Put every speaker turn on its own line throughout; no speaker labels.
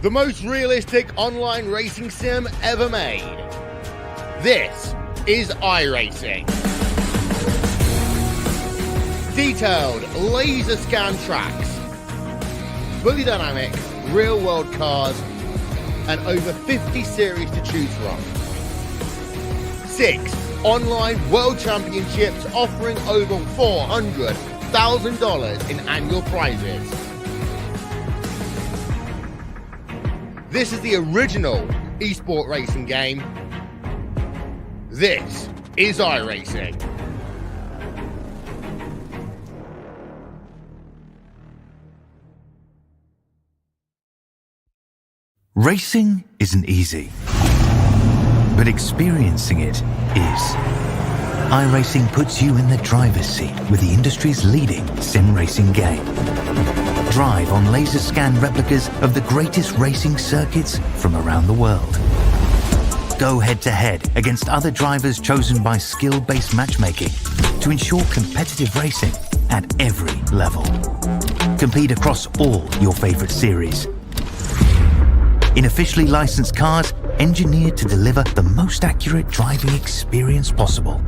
the most realistic online racing sim ever made. This is iRacing. Detailed laser scan tracks, fully dynamic real world cars, and over 50 series to choose from. 6 online world championships offering over $400,000 in annual prizes. This is the original esport racing game. This is iRacing.
Racing isn't easy, but experiencing it is. iRacing puts you in the driver's seat with the industry's leading sim racing game. Drive on laser scan replicas of the greatest racing circuits from around the world. Go head to head against other drivers chosen by skill-based matchmaking to ensure competitive racing at every level. Compete across all your favorite series. In officially licensed cars, engineered to deliver the most accurate driving experience possible.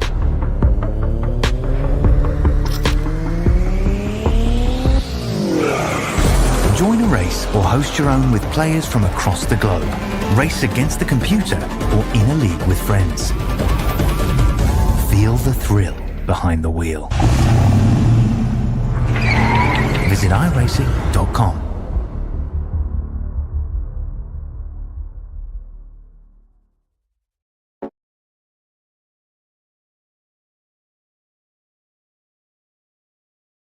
Join a race or host your own with players from across the globe. Race against the computer or in a league with friends. Feel the thrill behind the wheel. Visit iracing.com.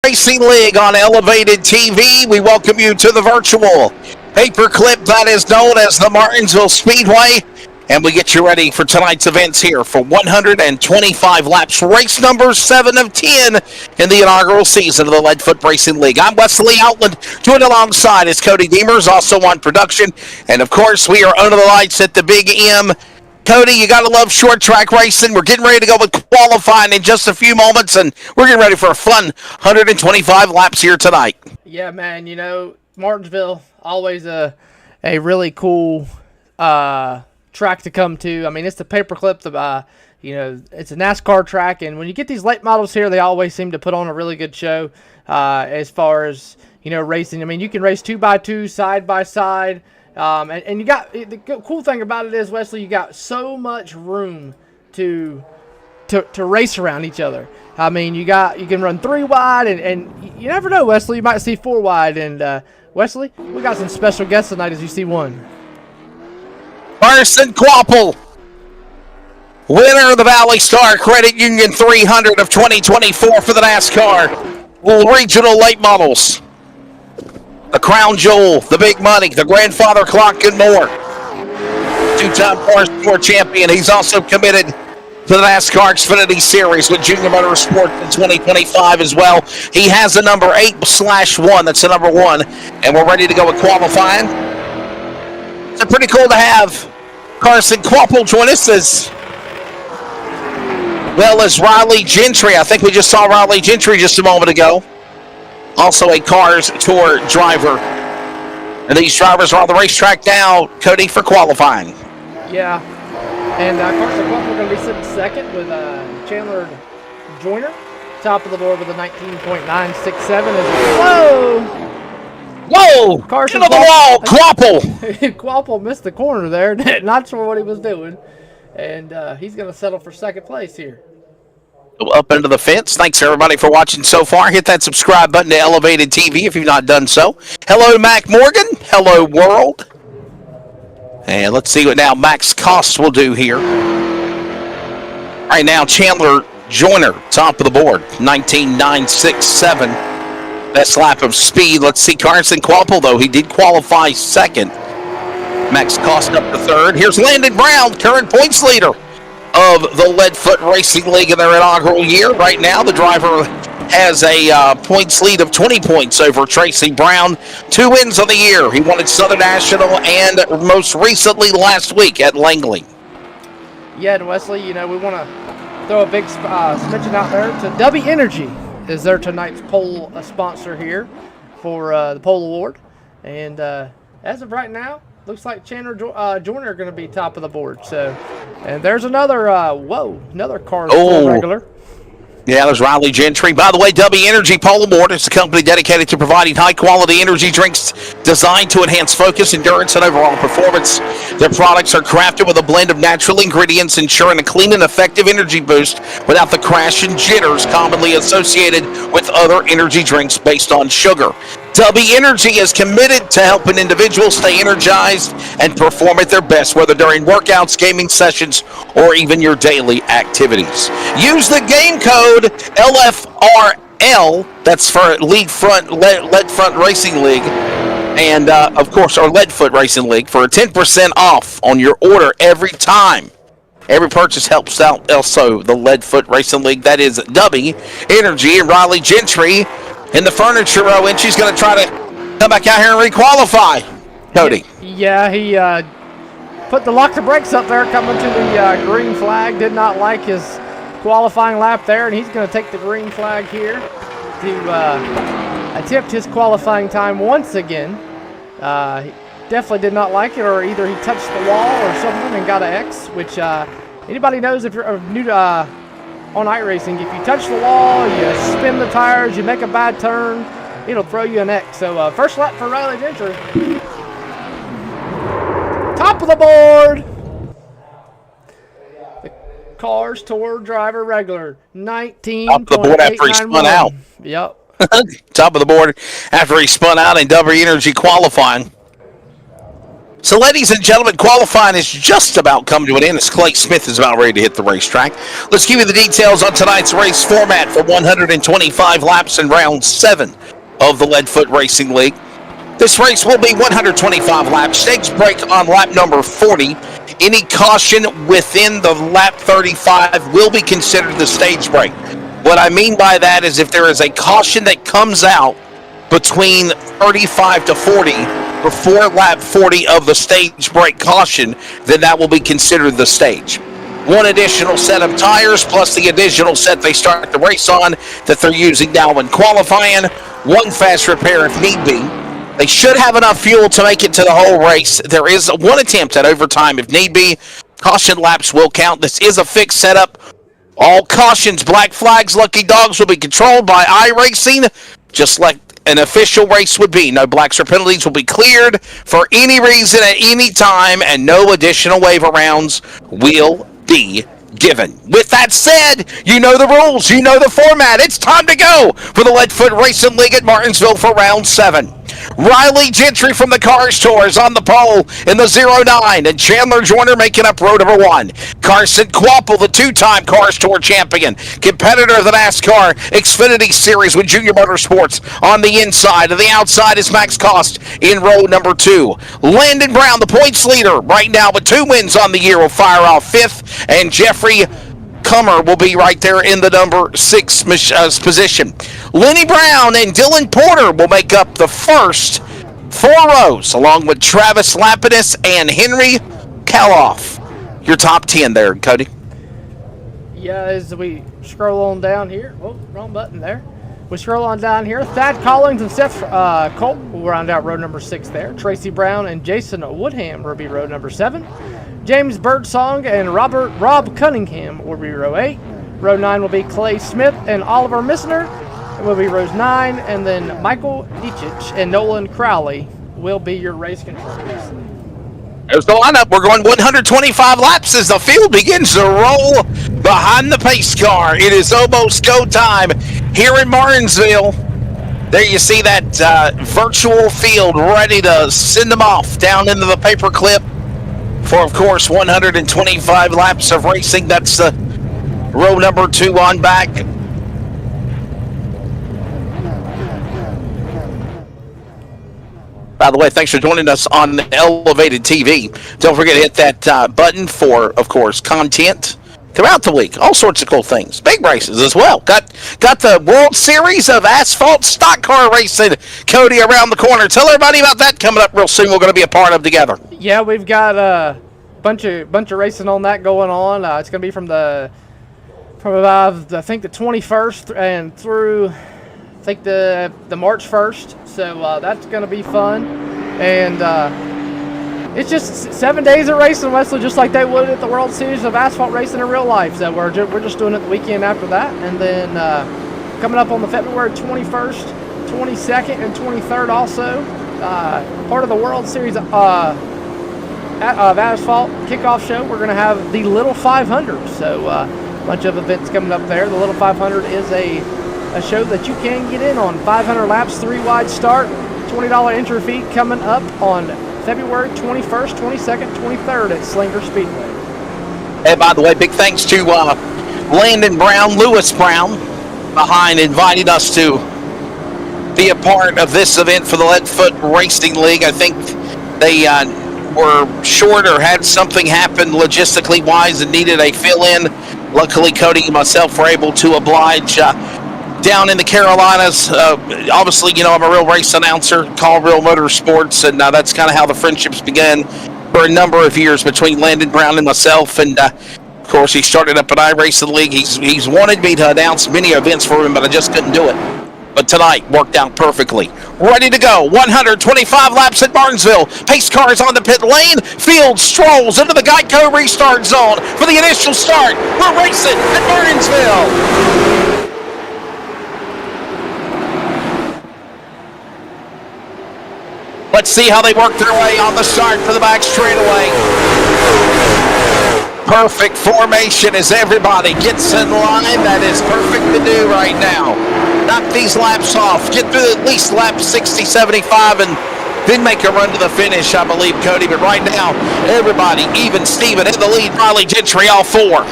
Racing League on Elevated TV. We welcome you to the virtual paperclip that is known as the Martinsville Speedway, and we get you ready for tonight's events here for 125 laps, race number 7 of 10 in the inaugural season of the Leadfoot Racing League. I'm Wesley Outland, joined alongside is Cody Deemers, also on production, and of course we are under the lights at the Big M. Cody, you got to love short track racing. We're getting ready to go with qualifying in just a few moments, and we're getting ready for a fun 125 laps here tonight.
Yeah, man, you know, Martinsville, always a really cool track to come to. I mean, it's the paperclip, you know, it's a NASCAR track, and when you get these late models here, they always seem to put on a really good show as far as, you know, racing. I mean, you can race 2x2, side by side. And you got, the cool thing about it is, Wesley, you got so much room to race around each other. I mean, you can run 3 wide, and you never know, Wesley, you might see 4 wide. And Wesley, we got some special guests tonight as you see one.
Carson Quapple, winner of the Valley Star Credit Union 300 of 2024 for the NASCAR Regional Late Models. The Crown Jewel, the Big Money, the Grandfather Clock, and more. 2-time Forest Tour champion. He's also committed to the NASCAR Xfinity Series with Junior Motorsport in 2025 as well. He has the number 8/1. That's the number 1. And we're ready to go with qualifying. It's pretty cool to have Carson Quapple join us as well as Riley Gentry. I think we just saw Riley Gentry just a moment ago. Also a Cars Tour driver. And these drivers are on the racetrack now, Cody, for qualifying.
Yeah. And Carson Quapple going to be sitting second with Chandler Joyner. Top of the board with a 19.967. Whoa!
Whoa!
Carson
Get on the wall, Quapple!
Quapple missed the corner there. Not sure what he was doing. And he's going to settle for second place here.
Up into the fence. Thanks everybody for watching so far. Hit that subscribe button to Elevated TV if you've not done so. Hello to Mac Morgan. Hello world. And let's see what now Max Cost will do here. All right, now Chandler Joyner, top of the board, 19.967. Best lap of speed. Let's see Carson Quapple, though. He did qualify second. Max Cost up to third. Here's Landon Brown, current points leader of the Leadfoot Racing League in their inaugural year. Right now, the driver has a points lead of 20 points over Tracy Brown. 2 wins on the year. He won at Southern National and most recently last week at Langley.
Yeah, and Wesley, you know, we want to throw a big mention out there to W Energy is their tonight's poll sponsor here for the poll award. And as of right now, looks like Chandler Joyner going to be top of the board. So, and there's another, another car regular.
Yeah, there's Riley Gentry. By the way, W Energy Polo Board is a company dedicated to providing high-quality energy drinks designed to enhance focus, endurance, and overall performance. Their products are crafted with a blend of natural ingredients, ensuring a clean and effective energy boost without the crash and jitters commonly associated with other energy drinks based on sugar. W Energy is committed to helping individuals stay energized and perform at their best, whether during workouts, gaming sessions, or even your daily activities. Use the game code LFRL, that's for Lead Front Racing League, and of course, our Leadfoot Racing League, for 10% off on your order every time. Every purchase helps out also the Leadfoot Racing League. That is W Energy and Riley Gentry in the furniture row, and she's going to try to come back out here and requalify. Cody.
Yeah, he put the lock the brakes up there coming to the green flag. Did not like his qualifying lap there, and he's going to take the green flag here to attempt his qualifying time once again. He definitely did not like it, or either he touched the wall or something and got an X, which anybody knows if you're new to on iRacing, if you touch the wall, you spin the tires, you make a bad turn, it'll throw you an X. So first lap for Riley Gentry. Top of the board. The Cars Tour driver regular 19.
Top of the board after he spun out.
Yep.
Top of the board after he spun out in W Energy qualifying. So, ladies and gentlemen, qualifying is just about coming to an end as Clay Smith is about ready to hit the racetrack. Let's give you the details on tonight's race format for 125 laps in round 7 of the Leadfoot Racing League. This race will be 125 laps. Stage break on lap number 40. Any caution within the lap 35 will be considered the stage break. What I mean by that is if there is a caution that comes out between 35 to 40 before lap 40 of the stage break caution, then that will be considered the stage. One additional set of tires plus the additional set they start the race on that they're using now in qualifying. One fast repair if need be. They should have enough fuel to make it to the whole race. There is one attempt at overtime if need be. Caution laps will count. This is a fixed setup. All cautions, black flags, lucky dogs will be controlled by iRacing, just like an official race would be. No blacks or penalties will be cleared for any reason at any time, and no additional waiver rounds will be given. With that said, you know the rules, you know the format. It's time to go for the Leadfoot Racing League at Martinsville for round 7. Riley Gentry from the Cars Tour is on the pole in the 09, and Chandler Joyner making up row number 1. Carson Quapple, the 2-time Cars Tour champion, competitor of the NASCAR Xfinity Series with Junior Motorsports on the inside. And the outside is Max Cost in row number 2. Landon Brown, the points leader, right now with 2 wins on the year, will fire off 5th, and Jeffrey Comer will be right there in the number 6 position. Lenny Brown and Dylan Porter will make up the first 4 rows, along with Travis Lapidus and Henry Kaloff. Your top 10 there, Cody.
Yeah, as we scroll on down here. Oh, wrong button there. We scroll on down here. Thad Collins and Seth Colt will round out row number 6 there. Tracy Brown and Jason Woodham will be row number 7. James Birdsong and Rob Cunningham will be row 8. Row 9 will be Clay Smith and Oliver Missner. It will be rows 9, and then Michael Dietrich and Nolan Crowley will be your race controllers.
There's the lineup. We're going 125 laps as the field begins to roll behind the pace car. It is almost go time here in Martinsville. There you see that virtual field ready to send them off down into the paperclip for, of course, 125 laps of racing. That's row number 2 on back. By the way, thanks for joining us on Elevated TV. Don't forget to hit that button for, of course, content throughout the week. All sorts of cool things. Big races as well. Got the World Series of Asphalt Stock Car Racing, Cody, around the corner. Tell everybody about that coming up real soon. We're going to be a part of together.
Yeah, we've got a bunch of racing on that going on. It's going to be from about, I think, the 21st and through, I think, the March 1st. So that's going to be fun. And it's just 7 days of racing, Wesley, just like they would at the World Series of Asphalt Racing in real life. So we're just doing it the weekend after that. And then coming up on the February 21st, 22nd, and 23rd also, part of the World Series of Asphalt kickoff show, we're going to have the Little 500. So a bunch of events coming up there. The Little 500 is a show that you can get in on. 500 laps, 3 wide start, $20 entry fee coming up on February 21st, 22nd, 23rd at Slinger Speedway.
Hey, by the way, big thanks to Landon Brown, Lewis Brown, behind inviting us to be a part of this event for the Leadfoot Racing League. I think they were short or had something happen logistically wise and needed a fill-in. Luckily, Cody and myself were able to oblige down in the Carolinas. Obviously, you know, I'm a real race announcer, call Real Motorsports, and that's kind of how the friendships began for a number of years between Landon Brown and myself. And of course, he started up at iRacing League. He's wanted me to announce many events for him, but I just couldn't do it. But tonight worked out perfectly. Ready to go. 125 laps at Martinsville. Pace cars on the pit lane. Field strolls into the Geico restart zone for the initial start. We're racing at Martinsville. Let's see how they work their way on the start for the back straightaway. Perfect formation as everybody gets in line. That is perfect to do right now. Knock these laps off. Get through at least lap 60, 75, and then make a run to the finish, I believe, Cody. But right now, everybody, even Steven in the lead, Riley Gentry, all 4.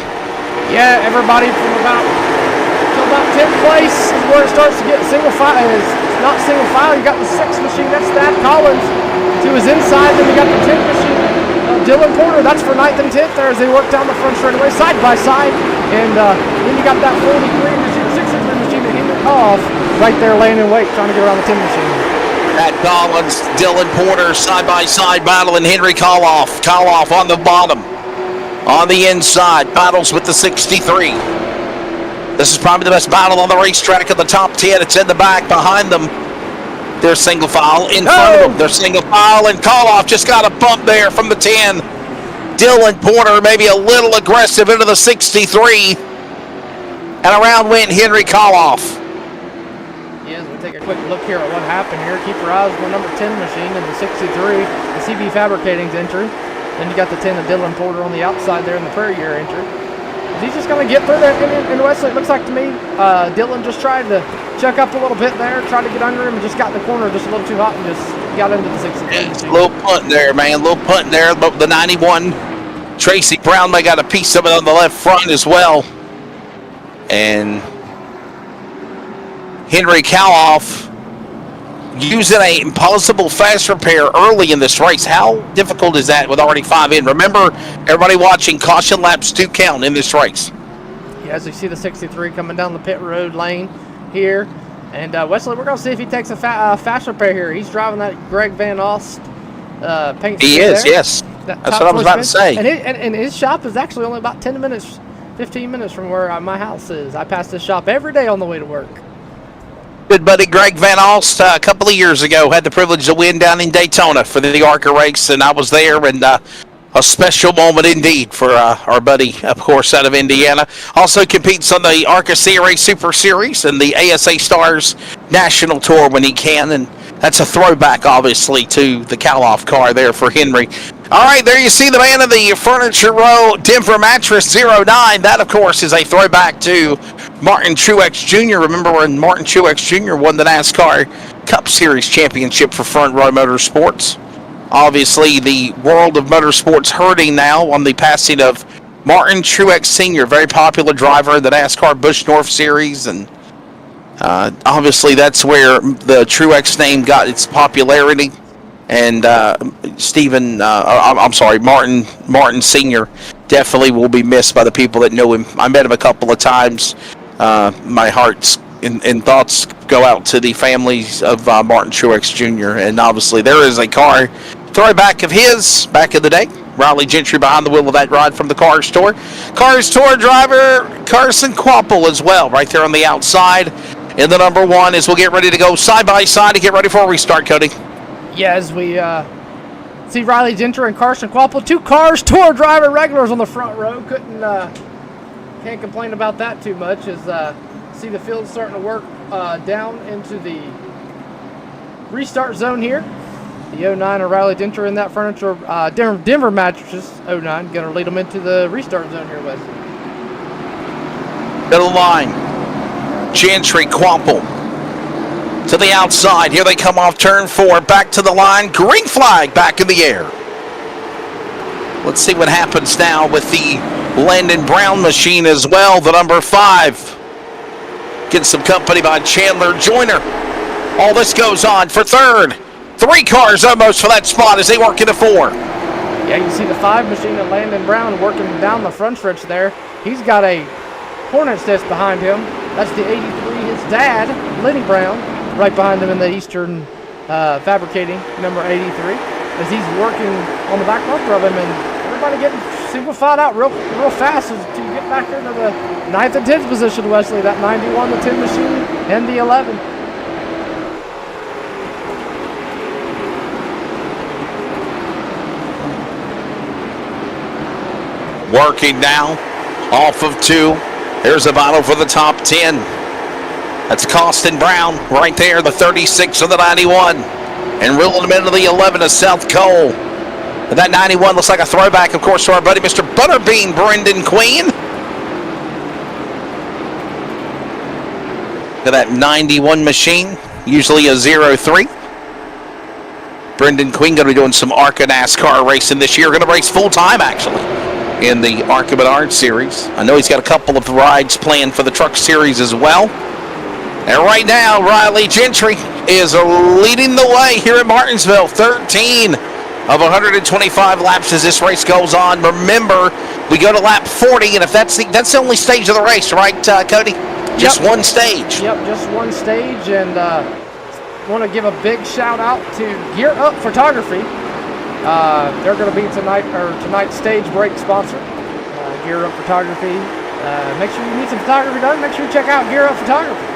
Yeah, everybody from about 10th place is where it starts to get single file. It's not single file. You got the 6th machine. That's Thad Collins to his inside. Then you got the 10th machine. Dylan Porter. That's for 9th and 10th there as they work down the front straightaway side by side. And then you got that 43 machine, 63 machine that Henry off right there laying in wait, trying to get around the 10 machine.
Thad Collins, Dylan Porter side by side battling Henry Koloff. Koloff on the bottom. On the inside, battles with the 63. This is probably the best battle on the racetrack of the top 10. It's in the back behind them. They're single file in front of them. They're single file, and Koloff just got a bump there from the 10. Dylan Porter maybe a little aggressive into the 63. And around went Henry Koloff.
Yeah, we'll take a quick look here at what happened here. Keep your eyes on the number 10 machine and the 63. The CB Fabricating's entry. Then you got the 10 of Dylan Porter on the outside there in the Prairie Year entry. Is he just going to get through that in Wesley? It looks like to me Dylan just tried to check up a little bit there, tried to get under him, and just got in the corner just a little too hot and just got into the 63.
Yeah, a little punt there, man. A little punt there. But the 91, Tracy Brown may got a piece of it on the left front as well. And Henry Koloff using a impossible fast repair early in this race. How difficult is that with already 5 in? Remember, everybody watching, caution laps do count in this race.
Yeah, as you see the 63 coming down the pit road lane here. And Wesley, we're going to see if he takes a fast repair here. He's driving that Greg Van Ost paint.
He is, there. Yes. That's what I was about to say.
And his shop is actually only about 10 minutes, 15 minutes from where my house is. I pass this shop every day on the way to work.
Good buddy Greg Van Ost a couple of years ago had the privilege to win down in Daytona for the ARCA race, and I was there, and a special moment indeed for our buddy, of course, out of Indiana. Also competes on the ARCA CRA Super Series and the ASA Stars National Tour when he can, and that's a throwback, obviously, to the Koloff car there for Henry. All right, there you see the man of the Furniture Row Denver Mattress 09. That, of course, is a throwback to Martin Truex Jr. Remember when Martin Truex Jr. won the NASCAR Cup Series championship for Front Row Motorsports? Obviously, the world of motorsports hurting now on the passing of Martin Truex Sr., very popular driver in the NASCAR Busch North Series, and obviously that's where the Truex name got its popularity. And Martin Sr. definitely will be missed by the people that know him. I met him a couple of times. My hearts and thoughts go out to the families of Martin Truex Jr. And obviously there is a car throwback of his back in the day. Riley Gentry behind the wheel of that ride from the Cars Tour. Cars Tour driver Carson Quapple as well, right there on the outside in the number 1 as we'll get ready to go side by side to get ready for a restart, Cody.
Yeah, as we see Riley Gentry and Carson Quapple. 2 cars, tour driver regulars on the front row. Can't complain about that too much. As see the field starting to work down into the restart zone here. The 09 of Riley Gentry in that furniture. Denver mattresses 09 going to lead them into the restart zone here, Wesley.
To the line. Gentry, Quample. To the outside. Here they come off turn 4. Back to the line. Green flag back in the air. Let's see what happens now with the Landon Brown machine as well. The number 5. Getting some company by Chandler Joyner. All this goes on for third. 3 cars almost for that spot as they work into 4.
Yeah, you see the 5 machine of Landon Brown working down the front stretch there. He's got a Hornets nest behind him. That's the 83. His dad, Lenny Brown, right behind him in the Eastern Fabricating, number 83, as he's working on the back bumper of him, and everybody getting simplified out real fast to get back into the 9th and 10th position, Wesley. That 91, the 10 machine, and the 11.
Working now off of 2. There's a battle for the top 10. That's Costin Brown right there, the 36 of the 91. And reeling him into the 11 of South Cole. And that 91 looks like a throwback, of course, to our buddy Mr. Butterbean Brendan Queen. Look at that 91 machine, usually a 03. Brendan Queen going to be doing some ARCA NASCAR racing this year. Going to race full-time, actually, in the ARCA Menard Series. I know he's got a couple of rides planned for the Truck Series as well. And right now, Riley Gentry is leading the way here at Martinsville. 13 of 125 laps as this race goes on. Remember, we go to lap 40, and if that's the only stage of the race, right, Cody? Just one stage.
Yep, just one stage, and want to give a big shout out to Gear Up Photography. They're going to be tonight's stage break sponsor. Gear Up Photography. Make sure you need some photography done. Make sure you check out Gear Up Photography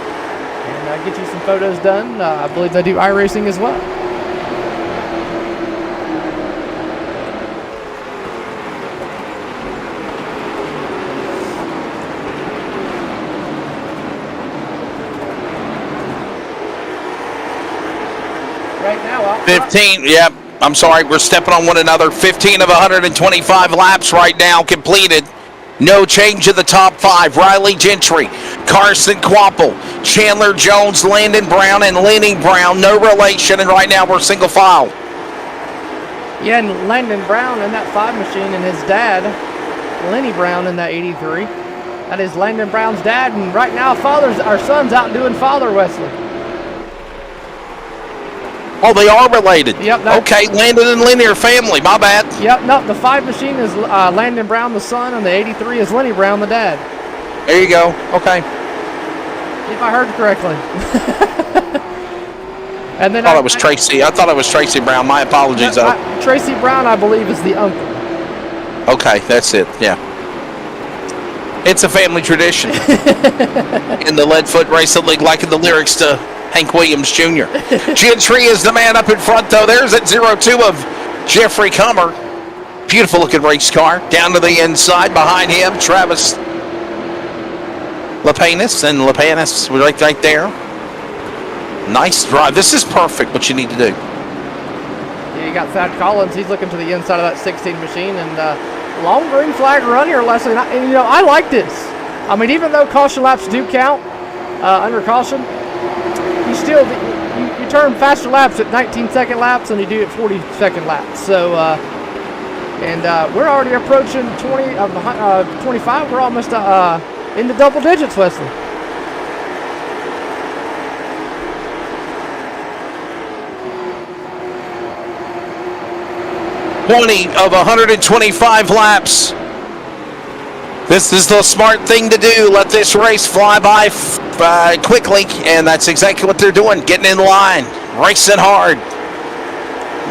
and get you some photos done. I believe they do iRacing as well. Right now,
15, yep. I'm sorry, we're stepping on one another. 15 of 125 laps right now completed. No change in the top 5. Riley Gentry, Carson Quapple, Chandler Jones, Landon Brown, and Lenny Brown. No relation, and right now we're single file.
Yeah, and Landon Brown in that 5 machine, and his dad, Lenny Brown, in that 83. That is Landon Brown's dad, and right now our son's out doing Father Wesley.
Oh, they are related.
Yep.
Okay, Landon and Lenny are family. My bad.
Yep. No, the 5 machine is Landon Brown, the son, and the 83 is Lenny Brown, the dad.
There you go. Okay.
If I heard correctly. And then
I thought it was Tracy. I thought it was Tracy Brown. My apologies, though.
Tracy Brown, I believe, is the uncle.
Okay, that's it. Yeah. It's a family tradition in the Leadfoot Racing League, like in the lyrics to Hank Williams Jr. Gentry is the man up in front, though. There's that 02 of Jeffrey Comer. Beautiful looking race car. Down to the inside. Behind him, Travis Lepanis. And Lepanis right there. Nice drive. This is perfect, what you need to do.
Yeah, you got Thad Collins. He's looking to the inside of that 16 machine. And long green flag run here, Leslie. And I like this. I mean, even though caution laps do count under caution, you still you turn faster laps at 19-second laps than you do at 40-second laps. So, we're already approaching 20 of 25. We're almost in the double digits, Wesley.
of 125 laps. This is the smart thing to do. Let this race fly by quickly, and that's exactly what they're doing. Getting in line, racing hard.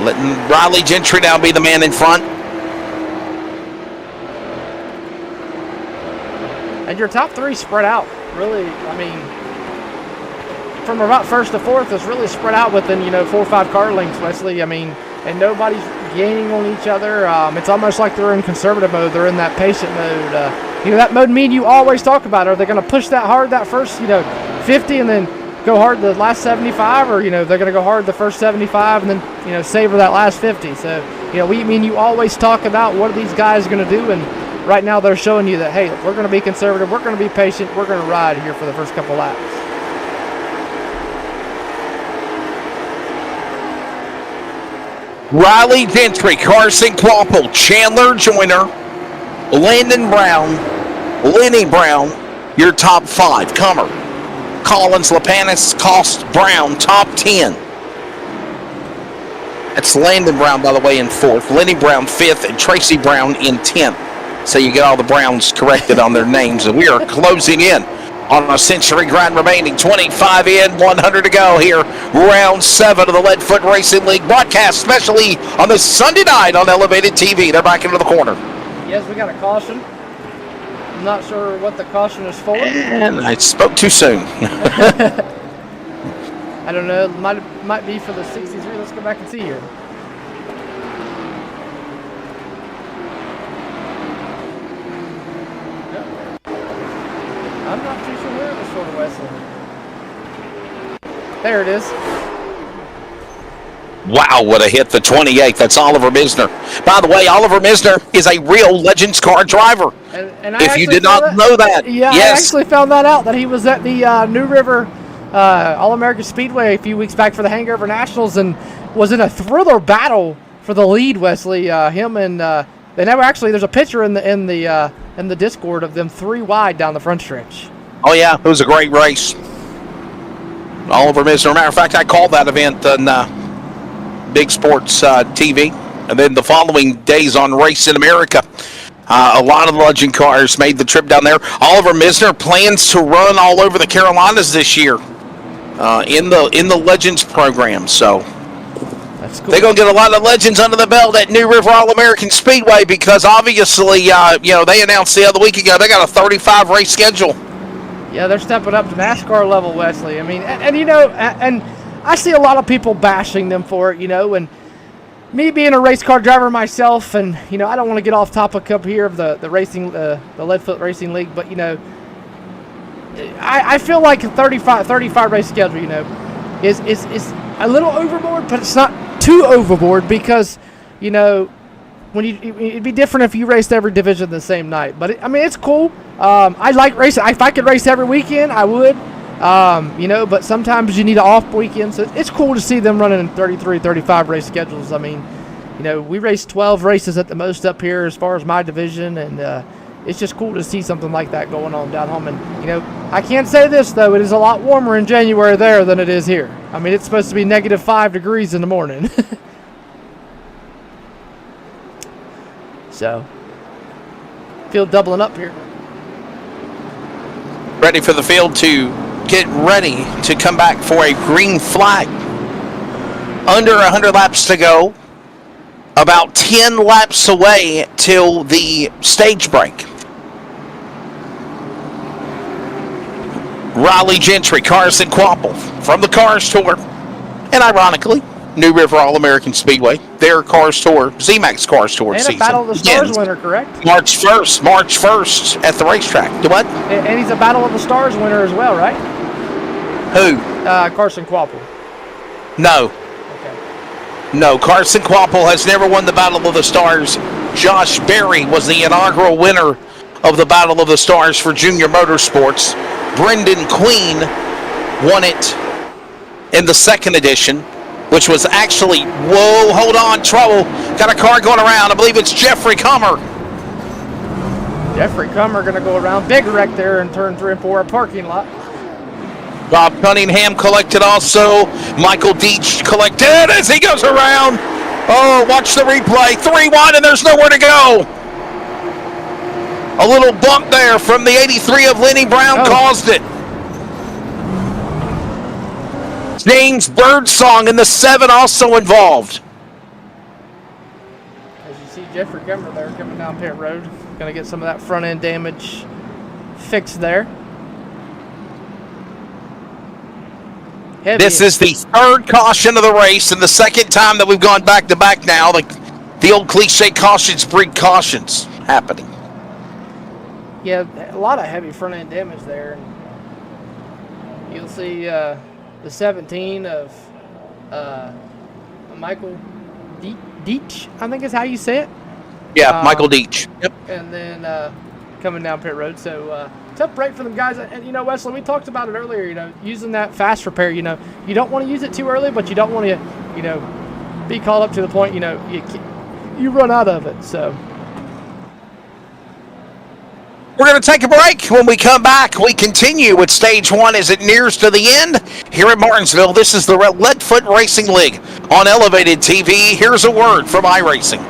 Letting Riley Gentry now be the man in front.
And your top 3 spread out. Really, I mean, from about 1st to 4th, it's really spread out within 4 or 5 car lengths, Wesley. I mean, and nobody's gaining on each other. It's almost like they're in conservative mode. They're in that patient mode. That mode me and you always talk about. Are they going to push that hard that first, 50 and then go hard the last 75, or they're going to go hard the first 75 and then savor that last 50. So me and you always talk about what are these guys going to do, and right now they're showing you that, hey, we're going to be conservative, we're going to be patient, we're going to ride here for the first couple laps.
Riley Gentry, Carson Quapple, Chandler Joyner, Landon Brown, Lenny Brown, your top 5. Comer, Collins, Lapanis, Cost, Brown, top 10. That's Landon Brown, by the way, in 4th. Lenny Brown, 5th, and Tracy Brown in 10th. So you get all the Browns corrected on their names. And we are closing in on a century grind remaining. 25 in, 100 to go here. Round 7 of the Leadfoot Racing League broadcast, especially on this Sunday night on Elevated TV. They're back into the corner.
Yes, we got a caution. I'm not sure what the caution is for.
And I spoke too soon.
I don't know. Might be for the 63. Let's go back and see here. I'm not too sure where it was for, Wesley. There it is.
Wow, what a hit, the 28. That's Oliver Misner. By the way, Oliver Misner is a real Legends car driver.
And I
if you did not know that.
Yeah,
yes.
I actually found that out, that he was at the New River All-American Speedway a few weeks back for the Hangover Nationals and was in a thriller battle for the lead, Wesley. Him and they never actually, there's a picture in the Discord of them 3 wide down the front stretch.
Oh, yeah, it was a great race. Oliver Misner. Matter of fact, I called that event on Big Sports TV, and then the following days on Race in America. A lot of Legend cars made the trip down there. Oliver Misner plans to run all over the Carolinas this year in the Legends program. So
that's cool.
They're going to get a lot of Legends under the belt at New River All-American Speedway because obviously, they announced the other week ago they got a 35 race schedule.
Yeah, they're stepping up to NASCAR level, Wesley. I mean, and I see a lot of people bashing them for it, and me being a race car driver myself, and I don't want to get off topic up here of the racing, the Leadfoot Racing League, but I feel like a 35 race schedule, is a little overboard, but it's not too overboard because when it'd be different if you raced every division the same night. But it's cool. I like racing. If I could race every weekend, I would. But sometimes you need an off weekend. So it's cool to see them running in 33, 35 race schedules. I mean, we race 12 races at the most up here as far as my division, and it's just cool to see something like that going on down home. And I can't say this though, it is a lot warmer in January there than it is here. I mean, it's supposed to be -5 degrees in the morning. So, field doubling up here.
Ready for the field to get ready to come back for a green flag. Under 100 laps to go. About 10 laps away till the stage break. Riley Gentry, Carson Quapple from the Cars Tour. And ironically, New River All-American Speedway, their Cars Tour, ZMAX Cars Tour
and
season.
And a Battle of the Stars winner, correct?
March 1st at the racetrack. Do what?
And he's a Battle of the Stars winner as well, right?
Who?
Carson Quapple.
No.
Okay.
No, Carson Quapple has never won the Battle of the Stars. Josh Berry was the inaugural winner of the Battle of the Stars for Junior Motorsports. Brendan Queen won it in the second edition, which was actually, whoa, hold on, trouble. Got a car going around. I believe it's Jeffrey Comer.
Jeffrey Comer going to go around. Big wreck there in turn 3 and 4, a parking lot.
Bob Cunningham collected also. Michael Deach collected as he goes around. Oh, watch the replay. 3 wide and there's nowhere to go. A little bump there from the 83 of Lenny Brown caused it. James Birdsong in the 7 also involved.
As you see Jeffrey Comer there coming down pit road. Going to get some of that front end damage fixed there. Heavy.
This is the 3rd caution of the race and the 2nd time that we've gone back to back now. The The old cliche cautions breed cautions happening.
Yeah, a lot of heavy front end damage there. You'll see the 17 of Michael Deitch, I think is how you say it.
Yeah, Michael Deitch. Yep.
And then coming down pit road. So tough break for them guys. And you know, Wesley, we talked about it earlier. You know, using that fast repair. You know, you don't want to use it too early, but you don't want to, you know, be called up to the point. You know, you run out of it. So.
We're going to take a break. When we come back, we continue with Stage 1 as it nears to the end here at Martinsville. This is the Leadfoot Racing League on Elevated TV. Here's a word from iRacing.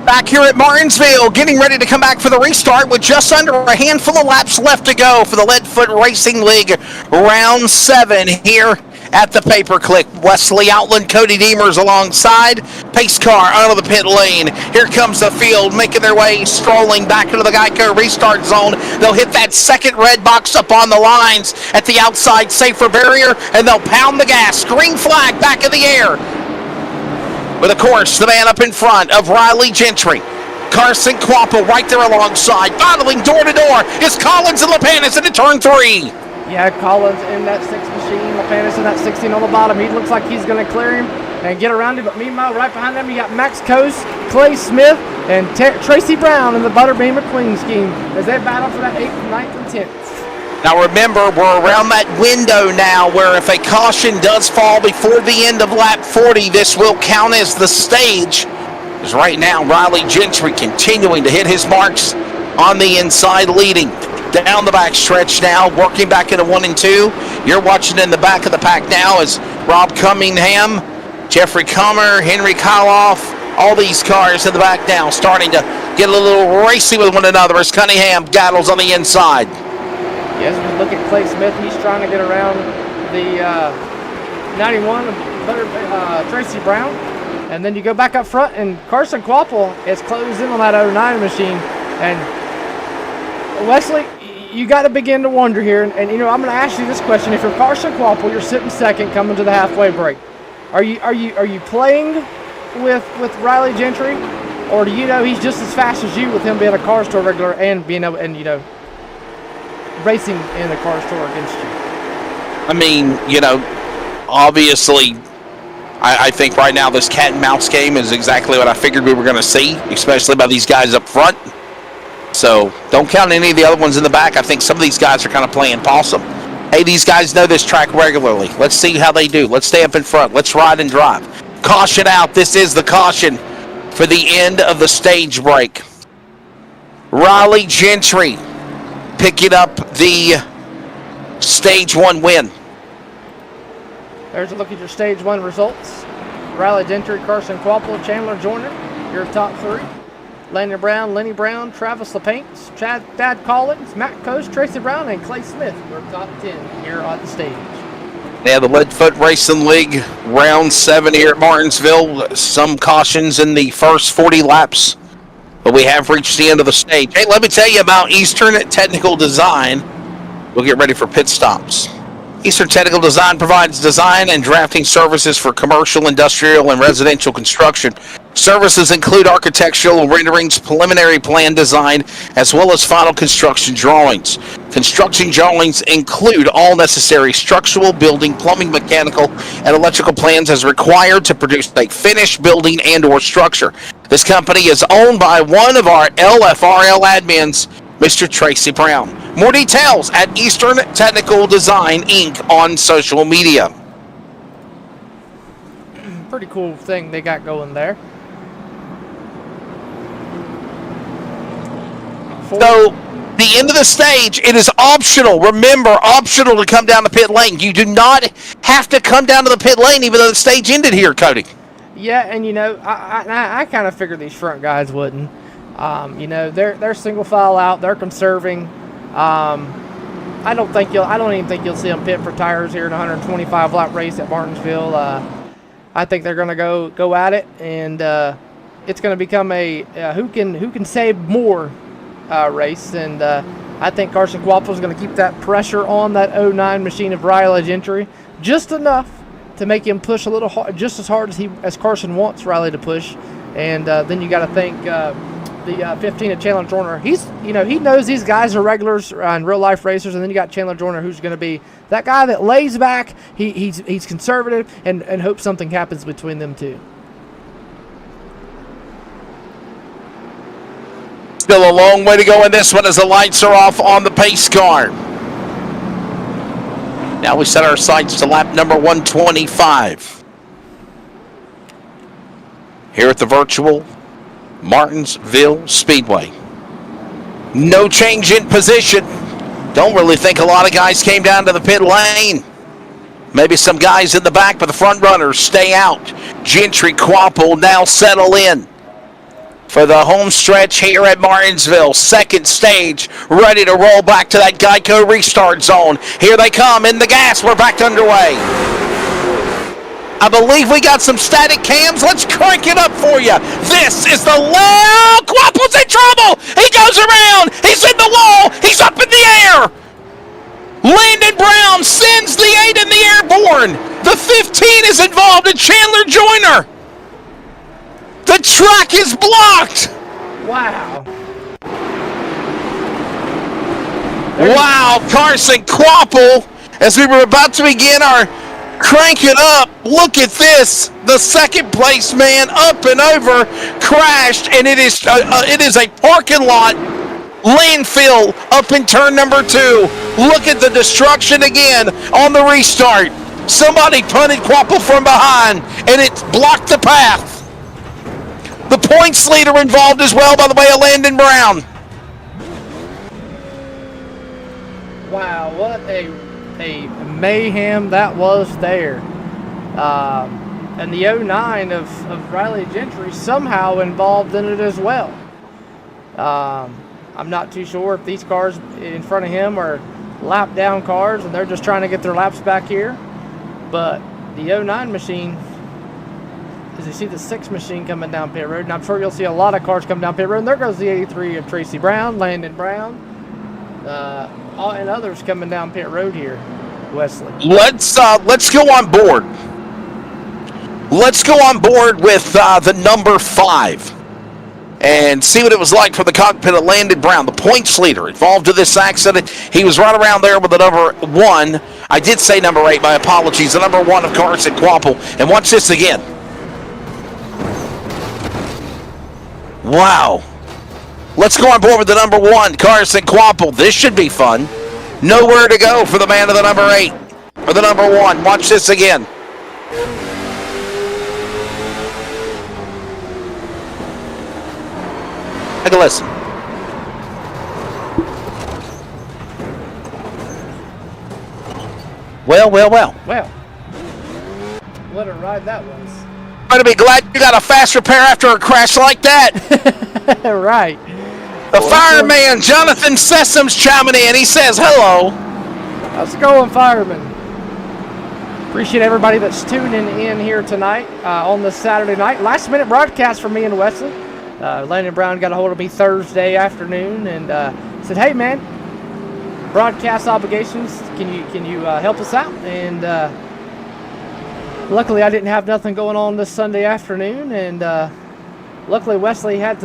Back here at Martinsville, getting ready to come back for the restart with just under a handful of laps left to go for the Leadfoot Racing League Round 7 here at the Paperclip. Wesley Outland, Cody Deemers alongside. Pace car out of the pit lane. Here comes the field, making their way, strolling back into the Geico restart zone. They'll hit that second red box up on the lines at the outside safer barrier, and they'll pound the gas. Green flag back in the air. With, of course, the man up in front of Riley Gentry. Carson Quapple right there alongside. Battling door to door is Collins and Lapanis into turn 3.
Yeah, Collins in that 6 machine. Lapanis in that 16 on the bottom. He looks like he's going to clear him and get around him. But meanwhile, right behind them, you got Max Coase, Clay Smith, and Tracy Brown in the Butterbean McQueen scheme as they battle for that 8th, 9th, and 10th.
Now remember, we're around that window now where if a caution does fall before the end of lap 40, this will count as the stage. Because right now, Riley Gentry continuing to hit his marks on the inside, leading down the back stretch now, working back into 1 and 2. You're watching in the back of the pack now as Rob Cunningham, Jeffrey Comer, Henry Koloff, all these cars in the back now starting to get a little racy with one another as Cunningham battles on the inside.
Yes, we look at Clay Smith. He's trying to get around the 91 of Tracy Brown. And then you go back up front, and Carson Quapple is closed in on that 09 machine. And Wesley, you got to begin to wonder here. And you know, I'm going to ask you this question: if you're Carson Quapple, you're sitting second, coming to the halfway break. Are you playing with Riley Gentry, or do you know he's just as fast as you with him being a car store regular and being able and you know racing in the car store against you?
I mean, you know, obviously, I think right now this cat and mouse game is exactly what I figured we were going to see, especially by these guys up front. So don't count any of the other ones in the back. I think some of these guys are kind of playing possum. Hey, these guys know this track regularly. Let's see how they do. Let's stay up in front. Let's ride and drive. Caution out. This is the caution for the end of the stage break. Riley Gentry picking up the Stage 1 win.
There's a look at your Stage 1 results. Riley Gentry, Carson Quapple, Chandler Joyner, your top 3. Lenny Brown, Travis LaPaints, Thad Collins, Matt Coase, Tracy Brown, and Clay Smith, your top 10 here on the stage.
Yeah, the Leadfoot Racing League, round 7 here at Martinsville. Some cautions in the first 40 laps, but we have reached the end of the stage. Hey, let me tell you about Eastern Technical Design. We'll get ready for pit stops. Eastern Technical Design provides design and drafting services for commercial, industrial, and residential construction. Services include architectural renderings, preliminary plan design, as well as final construction drawings. Construction drawings include all necessary structural, building, plumbing, mechanical, and electrical plans as required to produce a finished building and/or structure. This company is owned by one of our LFRL admins, Mr. Tracy Brown. More details at Eastern Technical Design, Inc. on social media.
Pretty cool thing they got going there.
So, the end of the stage, it is optional. Remember, optional to come down the pit lane. You do not have to come down to the pit lane even though the stage ended here, Cody.
Yeah, and you know, I kind of figured these front guys wouldn't. You know, they're single file out. They're conserving. I don't even think you'll see them pit for tires here in a 125 lap race at Martinsville. I think they're going to go at it, and it's going to become a who can save more race. And I think Carson Quapple is going to keep that pressure on that 09 machine of Reigel Gentry just enough to make him push a little hard, just as hard as Carson wants Riley to push. And then you got to think the 15 of Chandler Joyner. He knows these guys are regulars and real life racers. And then you got Chandler Joyner, who's going to be that guy that lays back. He's conservative and hopes something happens between them two.
Still a long way to go in this one as the lights are off on the pace car. Now we set our sights to lap number 125. Here at the virtual Martinsville Speedway. No change in position. Don't really think a lot of guys came down to the pit lane. Maybe some guys in the back, but the front runners stay out. Gentry, Quapple now settle in for the home stretch here at Martinsville. Second stage, ready to roll back to that Geico restart zone. Here they come in the gas. We're back underway. I believe we got some static cams. Let's crank it up for you. This is the loud. Quapple's in trouble. He goes around. He's in the wall. He's up in the air. Landon Brown sends the 8 in the airborne. The 15 is involved in Chandler Joyner. The track is blocked.
Wow.
Wow, Carson Quapple, as we were about to begin our crank it up, look at this. The second place man up and over crashed, and it is a parking lot landfill up in turn number 2. Look at the destruction again on the restart. Somebody punted Quapple from behind, and it blocked the path. The points leader involved as well, by the way, of Landon Brown.
Wow, what a mayhem that was there. And the 09 of Riley Gentry somehow involved in it as well. I'm not too sure if these cars in front of him are lap down cars and they're just trying to get their laps back here. But the 09 machine, as you see the 6 machine coming down pit road, and I'm sure you'll see a lot of cars come down pit road. And there goes the 83 of Tracy Brown, Landon Brown, and others coming down pit road here. Wesley, let's
go on board. Let's go on board with the number 5 and see what it was like for the cockpit of Landon Brown, the points leader involved in this accident. He was right around there with the number 1. I did say number 8. My apologies. The number 1 of Carson Quapple. And watch this again. Wow. Let's go on board with the number 1, Carson Quapple. This should be fun. Nowhere to go for the man of the number 8 or the number 1. Watch this again. Take a listen. Well.
Well, what a ride that was.
I'm going to be glad you got a fast repair after a crash like that.
Right.
The fireman, Jonathan Sessoms, chiming in. He says, hello.
How's it going, fireman? Appreciate everybody that's tuning in here tonight on this Saturday night. Last minute broadcast for me and Wesley. Landon Brown got a hold of me Thursday afternoon and said, hey, man, broadcast obligations, can you help us out? And luckily I didn't have nothing going on this Sunday afternoon, and luckily Wesley had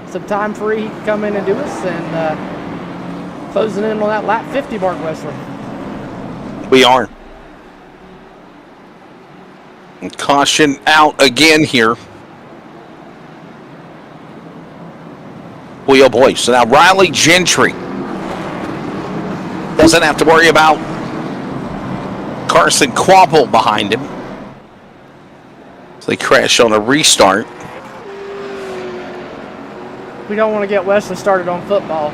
some time free. He could come in and do us, and closing in on that lap 50 mark, Wesley.
We are. And caution out again here. Boy, oh boy. So now Riley Gentry Doesn't have to worry about Carson Quapple behind him. So they crash on a restart.
We don't want to get Wesley started on football.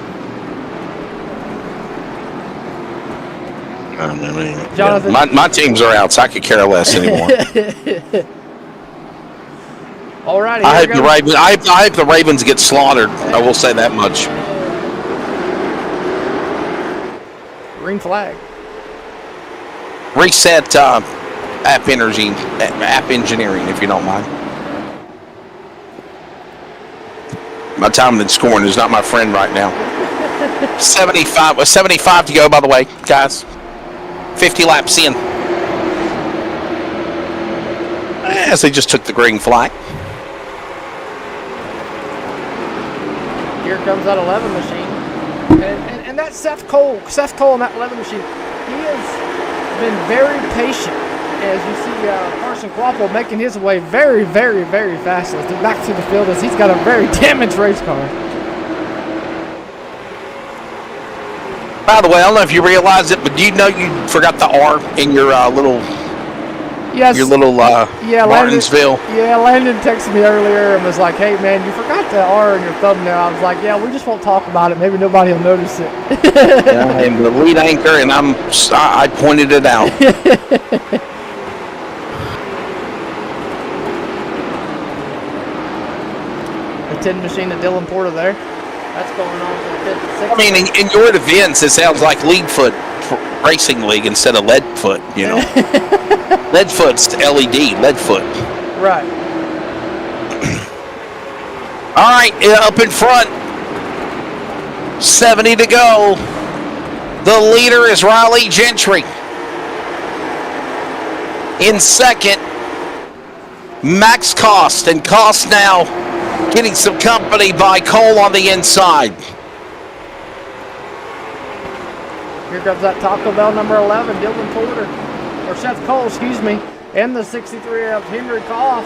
Jonathan.
My teams are out, so I could care less anymore.
All righty.
I hope the Ravens get slaughtered. I will say that much.
Green flag.
Reset app engineering, if you don't mind. My time in scoring is not my friend right now. 75 to go, by the way, guys. 50 laps in. As they just took the green flag.
Here comes that 11 machine. And that's Seth Cole. Seth Cole in that 11 machine. He has been very patient. As you see Carson Quapple making his way very, very, very fast back to the field as he's got a very damaged race car.
By the way, I don't know if you realize it, but do you know you forgot the R in your little Martinsville?
Landon texted me earlier and was like, hey, man, you forgot the R in your thumbnail. I was like, yeah, we just won't talk about it. Maybe nobody will notice it.
Yeah, and the lead anchor, and I pointed it out.
The 10 machine of Dylan Porter there. That's going on for the 5th and 6th.
I mean, in your defense, it sounds like Leadfoot Racing League instead of Leadfoot, you know. Leadfoot's LED, Leadfoot.
Right.
All right, up in front. 70 to go. The leader is Riley Gentry. In second, Max Cost. And Cost now getting some company by Cole on the inside.
Here comes that Taco Bell number 11, Dylan Porter, or Seth Cole, excuse me, and the 63 of Henry Koff.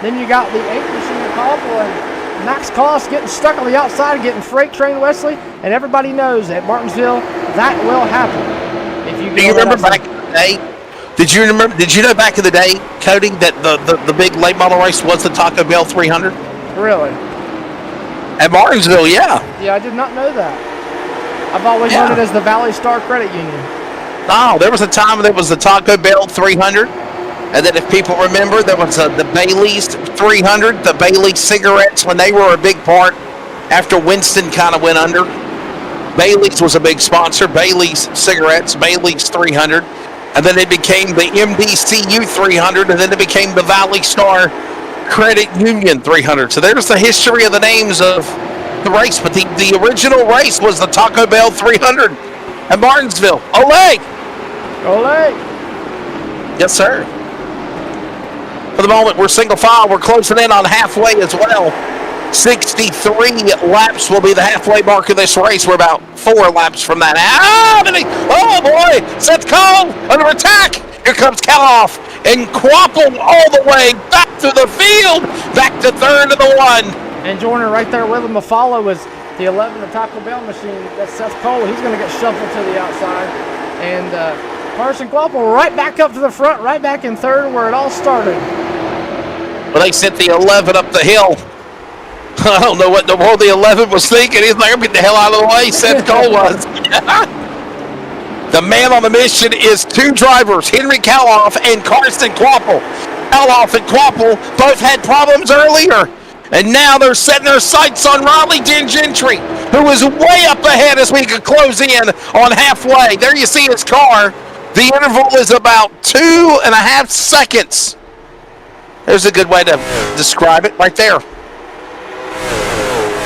Then you got the 8 machine of Koppel and Max Cost getting stuck on the outside, getting freight train Wesley, and everybody knows at Martinsville that will happen. If you
do you remember back in the day? Did you know back in the day, Cody, that the big late model race was the Taco Bell 300?
Really?
At Martinsville, yeah.
Yeah, I did not know that. I've always known it as the Valley Star Credit Union.
No, there was a time that was the Taco Bell 300. And then if people remember, there was the Bailey's 300, the Bailey's cigarettes, when they were a big part after Winston kind of went under. Bailey's was a big sponsor, Bailey's cigarettes, Bailey's 300. And then it became the MDCU 300, and then it became the Valley Star Credit Union 300. So there's the history of the names of the race, but the original race was the Taco Bell 300 at Martinsville. Ole!
Ole!
Yes, sir. For the moment, we're single file. We're closing in on halfway as well. 63 laps will be the halfway mark of this race. We're about 4 laps from that. Oh, boy! Seth Cole under attack. Here comes Kelloff and Quapple all the way back to the field. Back to third of the 1.
And joining right there with him to follow is the 11 of Taco Bell machine. That's Seth Cole. He's going to get shuffled to the outside. And Carson Quapple right back up to the front, right back in third where it all started.
Well, they sent the 11 up the hill. I don't know what the world the 11 was thinking. He's like, I'm getting the hell out of the way. Seth Cole was. The man on the mission is 2 drivers, Henry Kalloff and Carson Quapple. Kalloff and Quapple both had problems earlier. And now they're setting their sights on Riley Gentry, who is way up ahead as we could close in on halfway. There you see his car. The interval is about 2.5 seconds. There's a good way to describe it right there.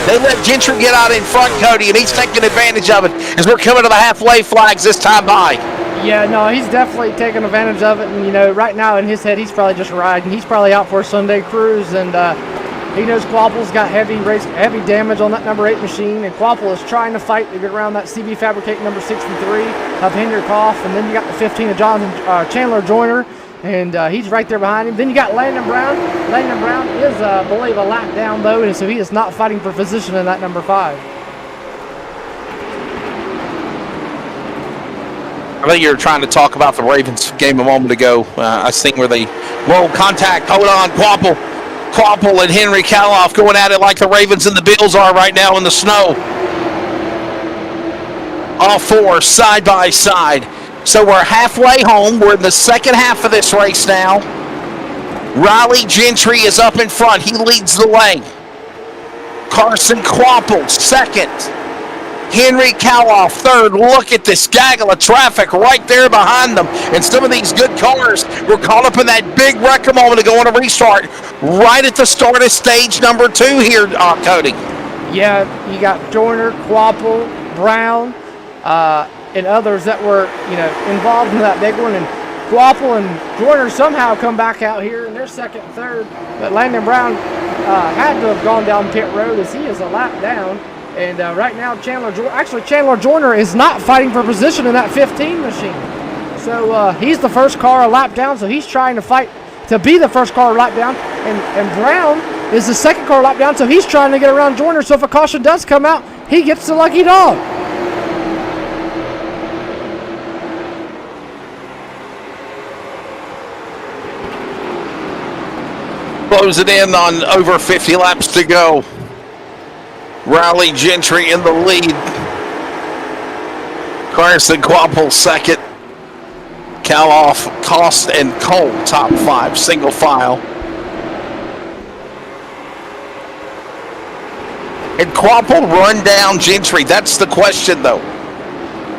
They let Gentry get out in front, Cody, and he's taking advantage of it as we're coming to the halfway flags this time by.
Yeah, no, he's definitely taking advantage of it. And, you know, right now in his head, he's probably just riding. He's probably out for a Sunday cruise, and he knows Quapple's got heavy damage on that number 8 machine, and Quapple is trying to fight to get around that CB Fabricate number 63 of Henry Koff, and then you got the 15 of Jonathan Chandler Joyner, and he's right there behind him. Then you got Landon Brown. Landon Brown is, I believe, a lap down, though, and so he is not fighting for position in that number 5.
I think you were trying to talk about the Ravens game a moment ago. I think where they roll contact. Hold on, Quapple and Henry Kaloff going at it like the Ravens and the Bills are right now in the snow. All four side by side. So we're halfway home. We're in the second half of this race now. Riley Gentry is up in front. He leads the way. Carson Quapple second. Henry Kaloff third. Look at this gaggle of traffic right there behind them. And some of these good cars were caught up in that big wreck a moment ago on a restart right at the start of stage number 2 here, Cody.
Yeah, you got Joyner, Quapple, Brown, and others that were, involved in that big one. And Quapple and Joyner somehow come back out here in their second and third. But Landon Brown had to have gone down pit road as he is a lap down. And right now, Chandler Joyner is not fighting for position in that 15 machine. So he's the first car a lap down, so he's trying to fight to be the first car a lap down. And Brown is the second car a lap down, so he's trying to get around Joyner. So if a caution does come out, he gets the lucky dog.
Close it in on over 50 laps to go. Riley Gentry in the lead. Carson Quapple second. Kaloff, Cost, and Cole top 5, single file. And Quapple run down Gentry? That's the question, though.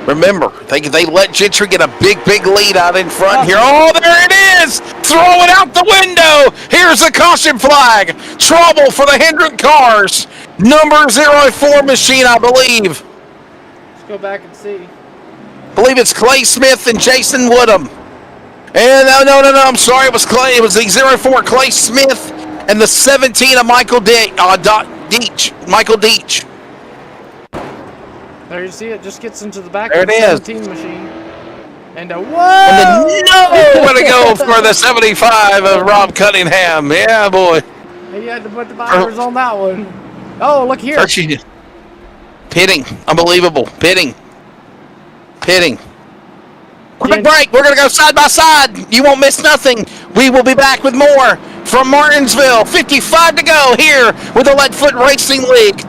Remember, they let Gentry get a big lead out in front here. Oh, there it is! Throw it out the window! Here's a caution flag. Trouble for the Hendrick cars. Number 04 machine, I believe.
Let's go back and see.
I believe it's Clay Smith and Jason Woodham. And no, I'm sorry. It was Clay. It was the 04 Clay Smith and the 17 of Michael Deitch. Michael Deitch.
There you see it. Just gets into the back
there
of the 17 machine. And whoa!
And the way to go for the 75 of Rob Cunningham. Yeah, boy.
He had to put the binders on that one. Oh, look here.
Pitting. Unbelievable. Pitting. Quick break. We're going to go side by side. You won't miss nothing. We will be back with more from Martinsville. 55 to go here with the Leadfoot Racing League.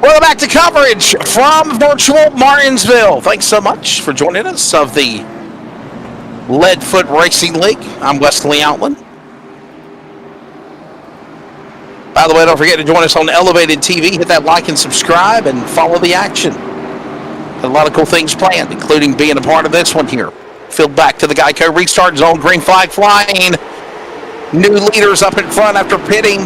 Welcome back to coverage from virtual Martinsville. Thanks so much for joining us of the Leadfoot Racing League. I'm Wesley Outland. By the way, don't forget to join us on Elevated TV. Hit that like and subscribe and follow the action. Got a lot of cool things planned, including being a part of this one here. Field back to the Geico restart zone. Green flag flying. New leaders up in front after pitting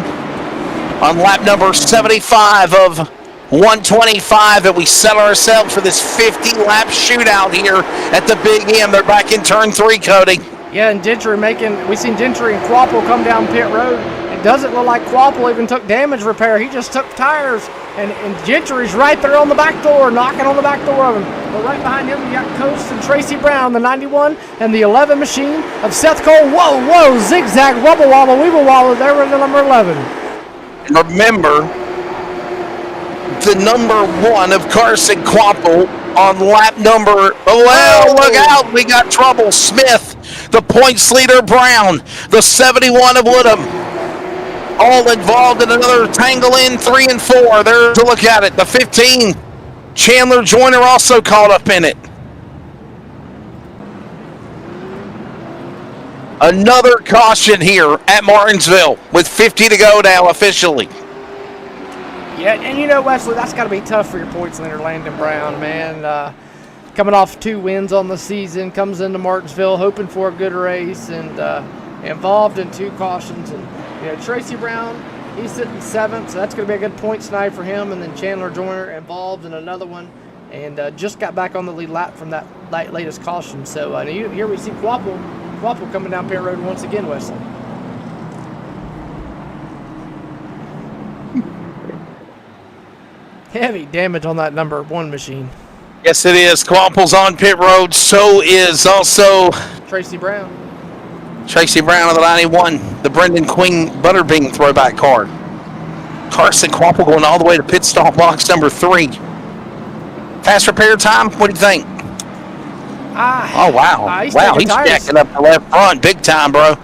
on lap number 75 of 125, and we set ourselves for this 50-lap shootout here at the Big M. They're back in turn 3, Cody.
Yeah, and we seen Gentry and Quapple come down pit road, and doesn't look like Quapple even took damage repair. He just took tires, and Gentry's right there on the back door, knocking on the back door of him. But right behind him, you got Coast and Tracy Brown, the 91 and the 11 machine of Seth Cole. Whoa, zigzag, wobble wobble, weeble wobble. There was the number 11.
Remember, the number 1 of Carson Quapple on lap number, look out, we got trouble. Smith, the points leader Brown, the 71 of Woodham, all involved in another tangle in 3 and 4. There's a look at it. The 15, Chandler Joyner also caught up in it. Another caution here at Martinsville with 50 to go now officially.
Yeah, and you know, Wesley, that's got to be tough for your points leader, Landon Brown, man. Coming off 2 wins on the season, comes into Martinsville hoping for a good race, and involved in 2 cautions. And you know, Tracy Brown, he's sitting 7th, so that's going to be a good points night for him. And then Chandler Joyner involved in another one, and just got back on the lead lap from that latest caution. So here we see Quapple coming down pit road once again, Wesley. Heavy damage on that number 1 machine.
Yes, it is. Quapple's on pit road. So is also
Tracy Brown
of the 91, the Brendan Queen Butterbean throwback car. Carson Quapple going all the way to pit stop box number 3. Fast repair time? What do you think? Oh, wow.
He's
jacking up the left front big time, bro.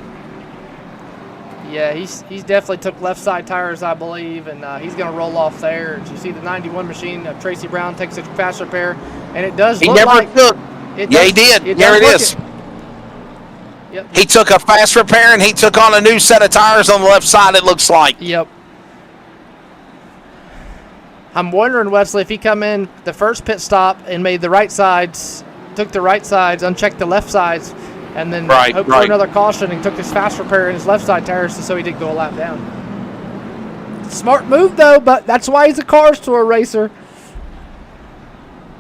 Yeah, he's definitely took left side tires, I believe, and he's going to roll off there. As you see the 91 machine, Tracy Brown takes a fast repair, and it does look like...
He never took. Yeah, he did. There it is.
Yep.
He took a fast repair, and he took on a new set of tires on the left side, it looks like.
Yep. I'm wondering, Wesley, if he come in the first pit stop and made the right sides, took the right sides, unchecked the left sides, and then hoped for another caution and took his fast repair in his left side tires so he didn't go a lap down. Smart move, though, but that's why he's a car store racer.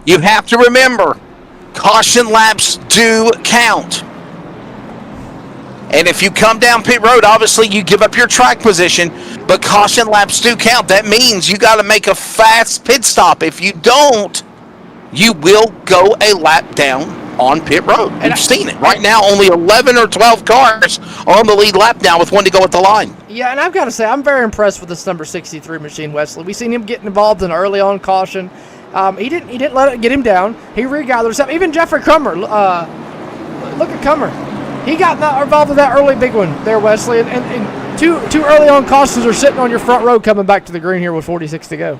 You have to remember, caution laps do count. And if you come down pit road, obviously you give up your track position, but caution laps do count. That means you got to make a fast pit stop. If you don't, you will go a lap down on pit road. You've seen it. Right now, only 11 or 12 cars on the lead lap now with 1 to go at the line.
Yeah, and I've got to say, I'm very impressed with this number 63 machine, Wesley. We've seen him getting involved in early on caution. He didn't let it get him down. He regathered himself. Even Jeffrey Cummer, look at Cummer. He got involved with that early big one there, Wesley. And two early on cautions are sitting on your front row coming back to the green here with 46 to go.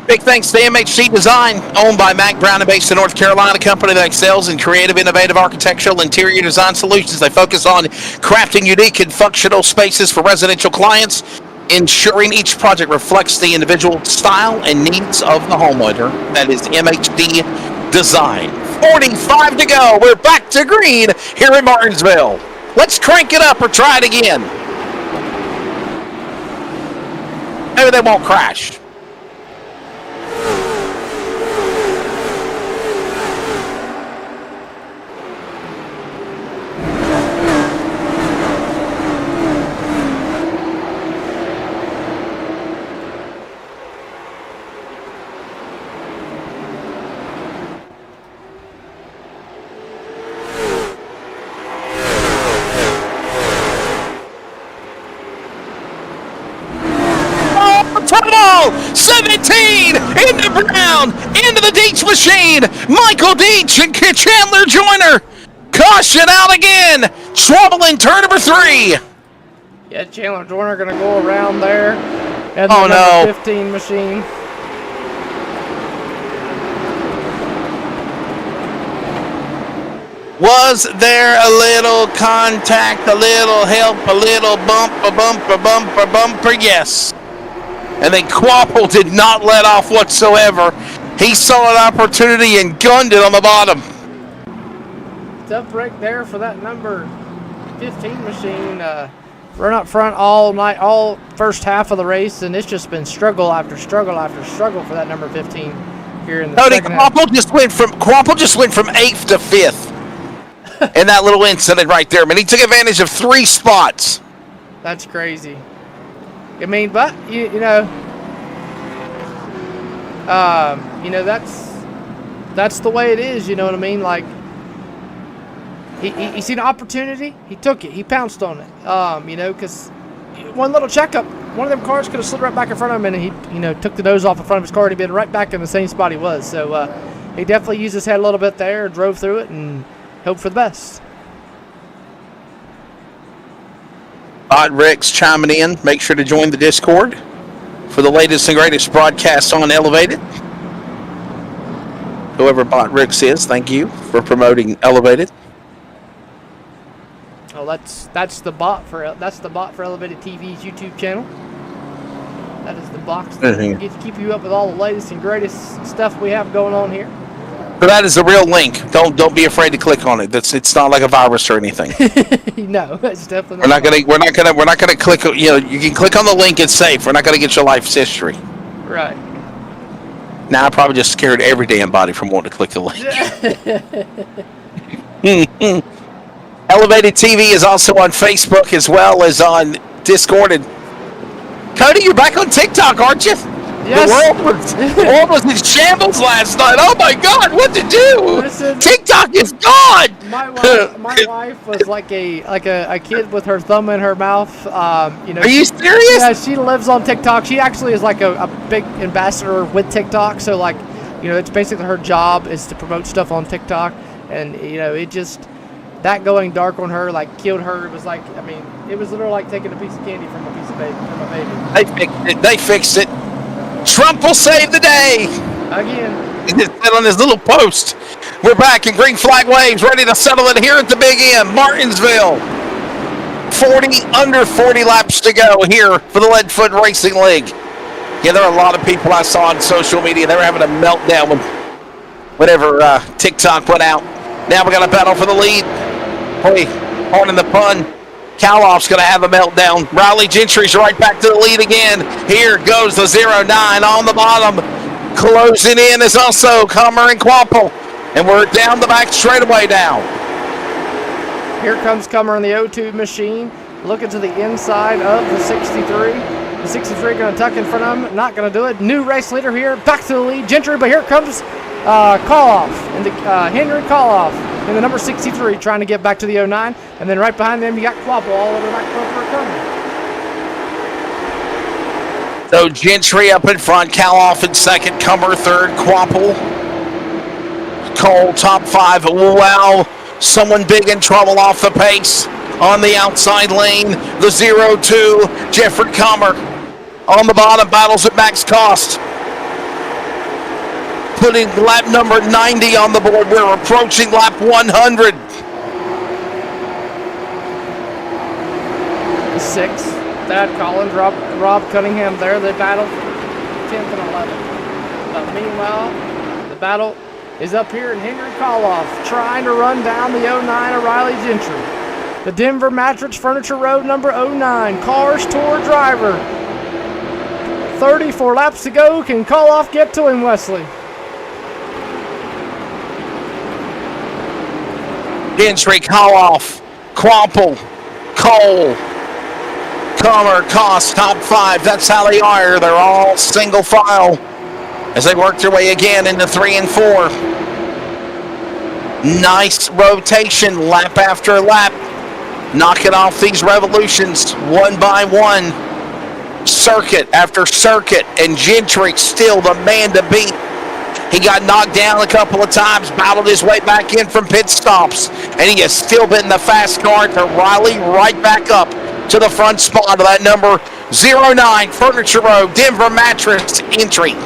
Big thanks to MHC Design, owned by Mac Brown and based in North Carolina, a company that excels in creative, innovative architectural interior design solutions. They focus on crafting unique and functional spaces for residential clients, ensuring each project reflects the individual style and needs of the homeowner. That is MHD Design. 45 to go. We're back to green here in Martinsville. Let's crank it up or try it again. Maybe they won't crash. Tunnel 17 into Brown, into the Deitch machine. Michael Deitch and Chandler Joyner. Caution out again. Trouble in turn number 3.
Yeah, Chandler Joyner going to go around there. And
the
number 15 machine.
Was there a little contact, a little help, a little bump, a bumper, bumper, bumper? Yes. And then Quapple did not let off whatsoever. He saw an opportunity and gunned it on the bottom.
Tough break there for that number 15 machine. Run up front all night, all first half of the race, and it's just been struggle after struggle after struggle for that number 15 here in the second half.
Quapple just went from 8th to 5th. in that little incident right there. I mean, he took advantage of 3 spots.
That's crazy. I mean, but you know, that's the way it is. You know what I mean? Like he seen an opportunity, he took it, he pounced on it. You know, because one little checkup, one of them cars could have slid right back in front of him, and he, you know, took the nose off in front of his car, and he'd been right back in the same spot he was. So he definitely used his head a little bit there, drove through it, and hoped for the best.
Rick's chiming in. Make sure to join the Discord for the latest and greatest broadcast on Elevated. Whoever Bot Rick's is, thank you for promoting Elevated.
Oh, that's the bot for Elevated TV's YouTube channel. That is the box that gets to keep you up with all the latest and greatest stuff we have going on here.
So that is the real link. Don't be afraid to click on it. It's not like a virus or anything.
No, it's definitely
We're not gonna click. You know, you can click on the link. It's safe. We're not gonna get your life's history.
Right.
Now I probably just scared every damn body from wanting to click the link. Elevated TV is also on Facebook as well as on Discord. And Cody, you're back on TikTok, aren't you?
Yes.
The world was in shambles last night. Oh my God, what to do?
Listen,
TikTok is gone.
My wife was like a kid with her thumb in her mouth. You know.
Are you serious?
Yeah, she lives on TikTok. She actually is like a big ambassador with TikTok. So like, you know, it's basically her job is to promote stuff on TikTok, and you know, it just that going dark on her like killed her. It was like, I mean, it was literally like taking a piece of candy from a baby.
They fixed it. Trump will save the day.
Again.
He just said on his little post. We're back in green flag waves, ready to settle it here at the Big M, Martinsville. Under 40 laps to go here for the Leadfoot Racing League. Yeah, there are a lot of people I saw on social media. They were having a meltdown whenever TikTok went out. Now we got a battle for the lead. Hey, pardon the pun. Kaloff's going to have a meltdown. Riley Gentry's right back to the lead again. Here goes the 09 on the bottom. Closing in is also Comer and Quapple. And we're down the back straightaway now.
Here comes Comer on the O2 machine. Looking to the inside of the 63. The 63 going to tuck in front of him. Not going to do it. New race leader here. Back to the lead. Gentry, but here comes Kaloff. And Henry Kaloff in the number 63 trying to get back to the 09. And then right behind them, you got Quapple all over the back for Comer.
So Gentry up in front, Kaloff in second, Comer third, Quapple, Cole top 5. Wow, someone big in trouble off the pace on the outside lane. The 02, Jeffrey Comer on the bottom, battles at max cost. Putting lap number 90 on the board. We're approaching lap 100.
6. Thad Collins, Rob Cunningham there. They battle 10th and 11th. But meanwhile, the battle is up here, and Henry Kaloff trying to run down the 09 O'Reilly Gentry. The Denver Mattress Furniture Road number 09. Cars Tour driver. 34 laps to go. Can Kaloff get to him, Wesley?
Gentry, Kaloff, Quapple, Cole, Comer, Cost, top 5. That's how they are. They're all single file as they work their way again into 3 and 4. Nice rotation, lap after lap. Knocking off these revolutions one by one. Circuit after circuit, and Gentry still the man to beat. He got knocked down a couple of times, battled his way back in from pit stops, and he has still been the fast car to Riley right back up to the front spot of that number 09 Furniture Road Denver Mattress entry.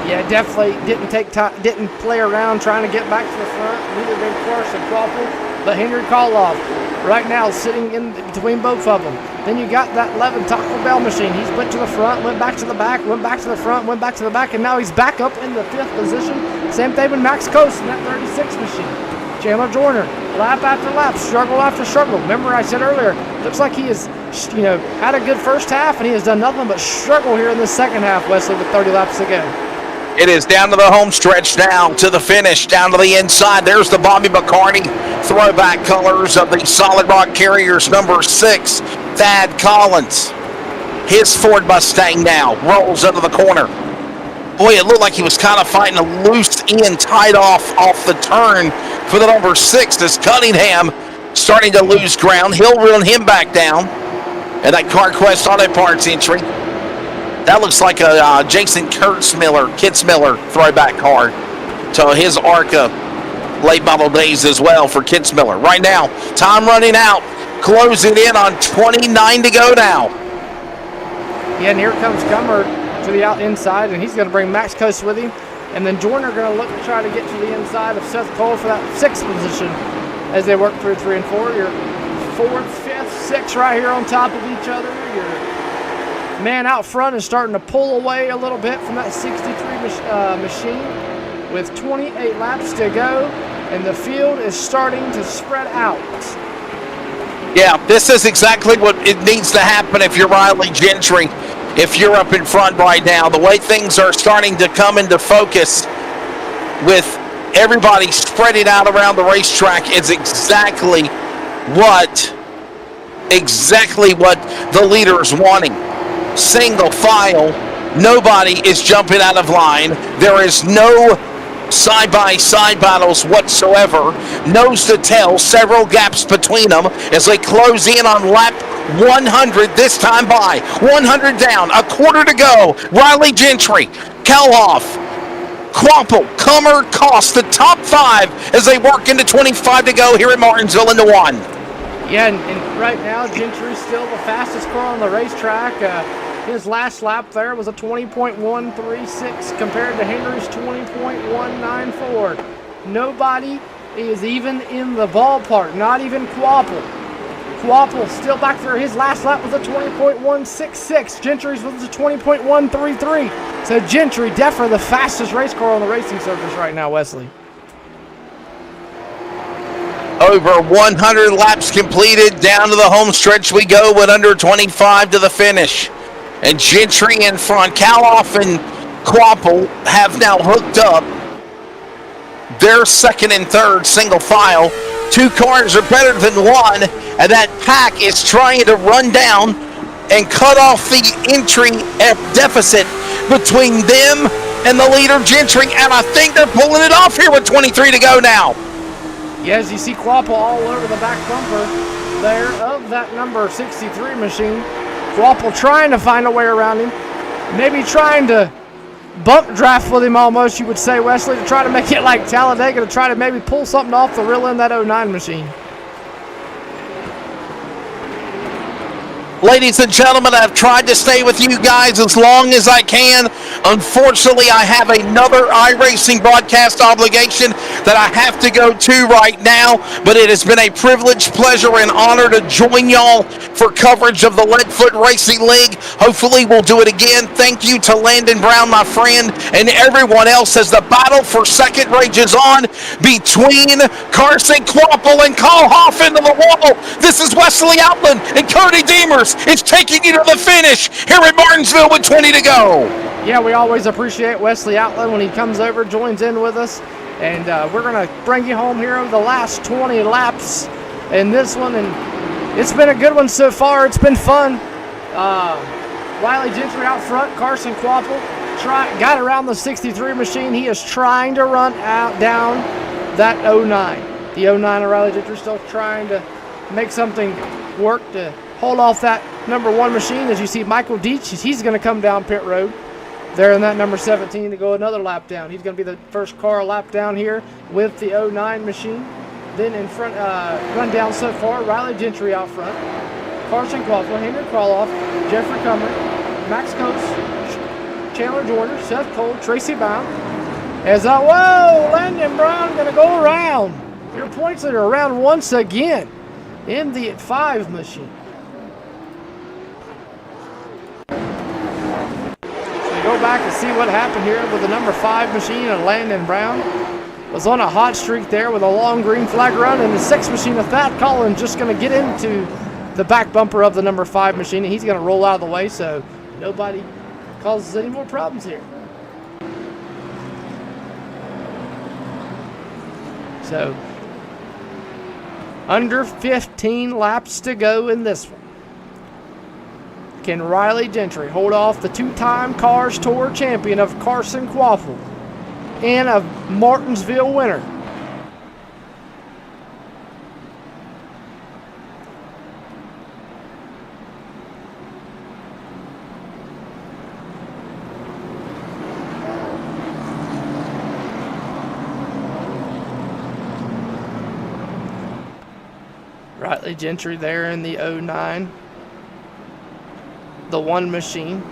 Yeah, definitely didn't play around trying to get back to the front. Neither did Carson Quapple, but Henry Kaloff right now sitting in between both of them. Then you got that 11 Taco Bell machine. He's went to the front, went back to the back, went back to the front, went back to the back, and now he's back up in the 5th position. Same thing with Max Coast in that 36 machine. Chandler Joyner, lap after lap, struggle after struggle. Remember I said earlier, looks like he has, had a good first half, and he has done nothing but struggle here in the second half, Wesley, with 30 laps to go.
It is down to the home stretch now, to the finish, down to the inside. There's the Bobby McCarty throwback colors of the Solid Rock Carriers, number 6, Thad Collins. His Ford Mustang now rolls into the corner. Boy, it looked like he was kind of fighting a loose end tied off the turn for the number 6 as Cunningham starting to lose ground. He'll run him back down. And that CarQuest Auto Parts entry. That looks like a Jason Kitzmiller throwback car to his ARCA late model days as well for Kitzmiller. Right now, time running out. Closing in on 29 to go now.
Yeah, and here comes Gummer to the inside, and he's going to bring Max Coast with him. And then Joyner going to look to try to get to the inside of Seth Cole for that 6th position as they work through 3 and 4. Your 4th, 5th, 6th right here on top of each other. Your man out front is starting to pull away a little bit from that 63 machine with 28 laps to go, and the field is starting to spread out.
Yeah, this is exactly what it needs to happen if you're Riley Gentry. If you're up in front right now, the way things are starting to come into focus with everybody spreading out around the racetrack is exactly what the leader is wanting. Single file, nobody is jumping out of line. There is no side-by-side battles whatsoever. Nose to tail, several gaps between them as they close in on lap 100 this time by. 100 down, a quarter to go. Riley Gentry, Kelhoff, Quample, Comer, Cost, the top 5 as they work into 25 to go here at Martinsville into 1.
Yeah, and right now Gentry's still the fastest car on the racetrack. His last lap there was a 20.136 compared to Henry's 20.194. Nobody is even in the ballpark, not even Quapple. Quapple still back there. His last lap was a 20.166. Gentry's was a 20.133. So Gentry definitely the fastest race car on the racing surface right now, Wesley.
Over 100 laps completed. Down to the home stretch we go with under 25 to the finish. And Gentry in front. Kaloff and Quapple have now hooked up. They're 2nd and 3rd, single file. 2 cars are better than 1, and that pack is trying to run down and cut off the entry deficit between them and the leader, Gentry, and I think they're pulling it off here with 23 to go now.
Yes, you see Quapple all over the back bumper there of that number 63 machine. Quapple trying to find a way around him, maybe trying to bump draft with him almost, you would say, Wesley, to try to make it like Talladega, to try to maybe pull something off the real end of that 09 machine.
Ladies and gentlemen, I've tried to stay with you guys as long as I can. Unfortunately, I have another iRacing broadcast obligation that I have to go to right now, but it has been a privilege, pleasure, and honor to join y'all for coverage of the Leadfoot Racing League. Hopefully, we'll do it again. Thank you to Landon Brown, my friend, and everyone else as the battle for second rages on between Carson Quapple and Kalhoff into the wall. This is Wesley Outland and Cody Deemers. It's taking you to the finish here at Martinsville with 20 to go.
Yeah, we always appreciate Wesley Outland when he comes over, joins in with us. And we're going to bring you home here over the last 20 laps in this one. And it's been a good one so far. It's been fun. Riley Gentry out front. Carson Quapple got around the 63 machine. He is trying to run down that 09. The 09 of Riley Gentry still trying to make something work to hold off that number 1 machine. As you see, Michael Deitch, he's going to come down pit road there in that number 17 to go another lap down. He's going to be the first car lap down here with the 09 machine. Then in front, run down so far, Riley Gentry out front, Carson Quapple, Henry Kraloff, Jeffrey Comer, Max Coates, Chandler Joyner, Seth Cole, Tracy Bound. As Landon Brown going to go around. Your points leader around once again in the 5 machine. Go back and see what happened here with the number 5 machine of Landon Brown. Was on a hot streak there with a long green flag run, and the 6 machine of Thad Collins just going to get into the back bumper of the number 5 machine, and he's going to roll out of the way so nobody causes any more problems here. So under 15 laps to go in this one. Can Riley Gentry hold off the two-time Cars Tour champion of Carson Quaffle and a Martinsville winner? Riley Gentry there in the 09. The one machine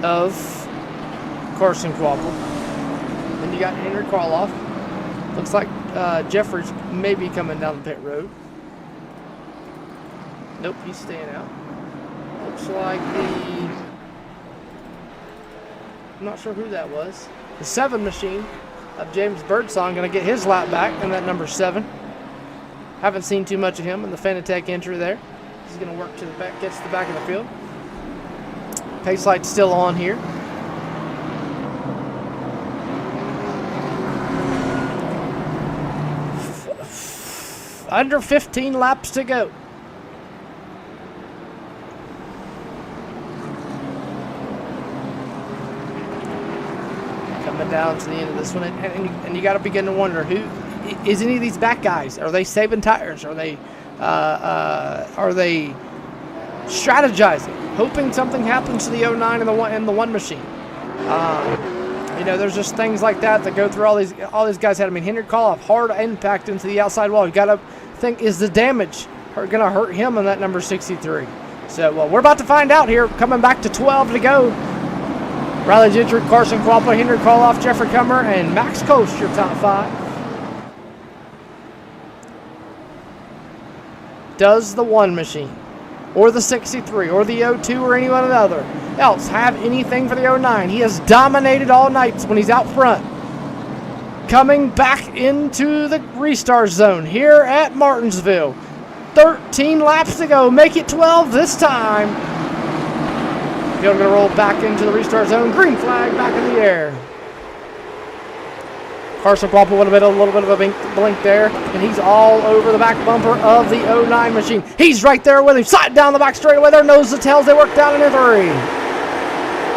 of Carson Quaffle. Then you got Henry Karloff. Looks like Jeffers may be coming down the pit road. Nope, he's staying out. Looks like I'm not sure who that was. The 7 machine of James Birdsong going to get his lap back in that number 7. Haven't seen too much of him in the Fanatec entry there. He's going to work to the back, gets to the back of the field. Pace light's still on here. Under 15 laps to go. Coming down to the end of this one, and you got to begin to wonder who is any of these back guys. Are they saving tires? Are they strategizing, hoping something happens to the 09 and the one machine? You know, there's just things like that go through all these guys' head. I mean, Henry Karloff, hard impact into the outside wall. You got to think, is the damage going to hurt him in that number 63? So, well, we're about to find out here. Coming back to 12 to go. Riley Gentry, Carson Quaffle, Henry Karloff, Jeffrey Cummer, and Max Coast, your top 5. Does the one machine, or the 63, or the 02, or anyone other else have anything for the 09? He has dominated all night when he's out front. Coming back into the restart zone here at Martinsville. 13 laps to go. Make it 12 this time. Field going to roll back into the restart zone. Green flag back in the air. Carson Quaffle with a little bit of a blink there, and he's all over the back bumper of the 09 machine. He's right there with him, side down the back straightaway there, nose to tails, they work down into 3.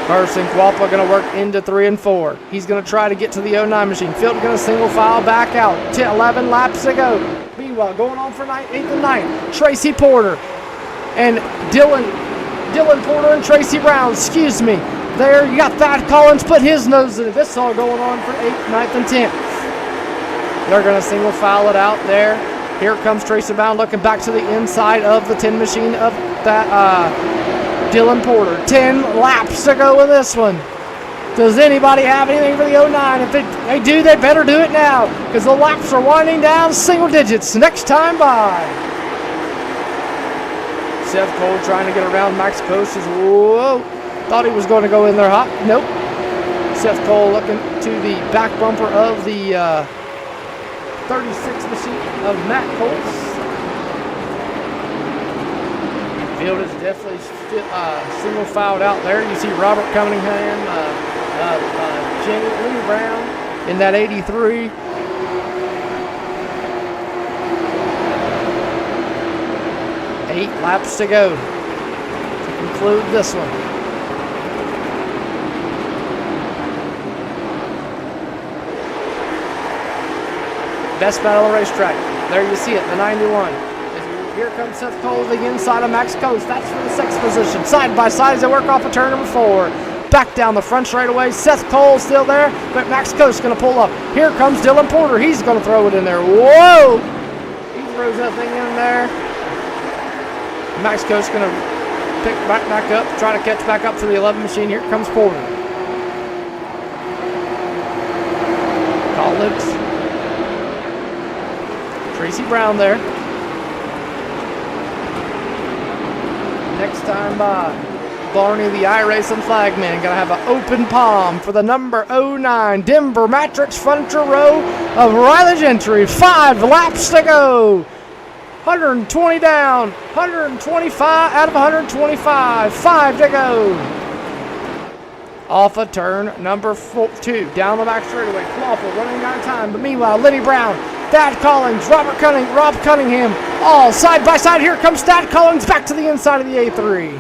Carson Quaffle going to work into 3 and 4. He's going to try to get to the 09 machine. Field going to single file back out. 11 laps to go. Meanwhile, going on for 8th and 9th, Tracy Porter and Dylan Porter and Tracy Brown, excuse me. There, you got Thad Collins, put his nose in it. This is all going on for 8th, 9th, and 10th. They're going to single file it out there. Here comes Tracy Brown looking back to the inside of the 10 machine of that Dylan Porter. 10 laps to go with this one. Does anybody have anything for the 09? If they do, they better do it now, because the laps are winding down single digits. Next time by. Seth Cole trying to get around Max Coast. Whoa. Thought he was going to go in there hot. Nope. Seth Cole looking to the back bumper of the 36 machine of Matt Colts. Field is definitely single filed out there. You see Robert Cunningham, Lee Brown in that 83. Eight laps to go to conclude this one. Best battle of the racetrack. There you see it, the 91. Here comes Seth Cole, the inside of Max Coast. That's for the 6th position. Side by side as they work off of turn number 4. Back down the front straightaway. Seth Cole still there, but Max Coast going to pull up. Here comes Dylan Porter. He's going to throw it in there. Whoa! He throws that thing in there. Max Coast going to pick back up, try to catch back up to the 11 machine. Here comes Porter. Collins. Tracy Brown there. Next time by Barney, the iRacing flagman, gonna have an open palm for the number 09 Denver Matrix furniture row of Riley Gentry. 5 laps to go. 120 down, 125 out of 125. 5 to go. off of turn number 2. Down the back straightaway. Clawful running out of time. But meanwhile, Lenny Brown, Thad Collins, Rob Cunningham, all side by side. Here comes Thad Collins back to the inside of the A3.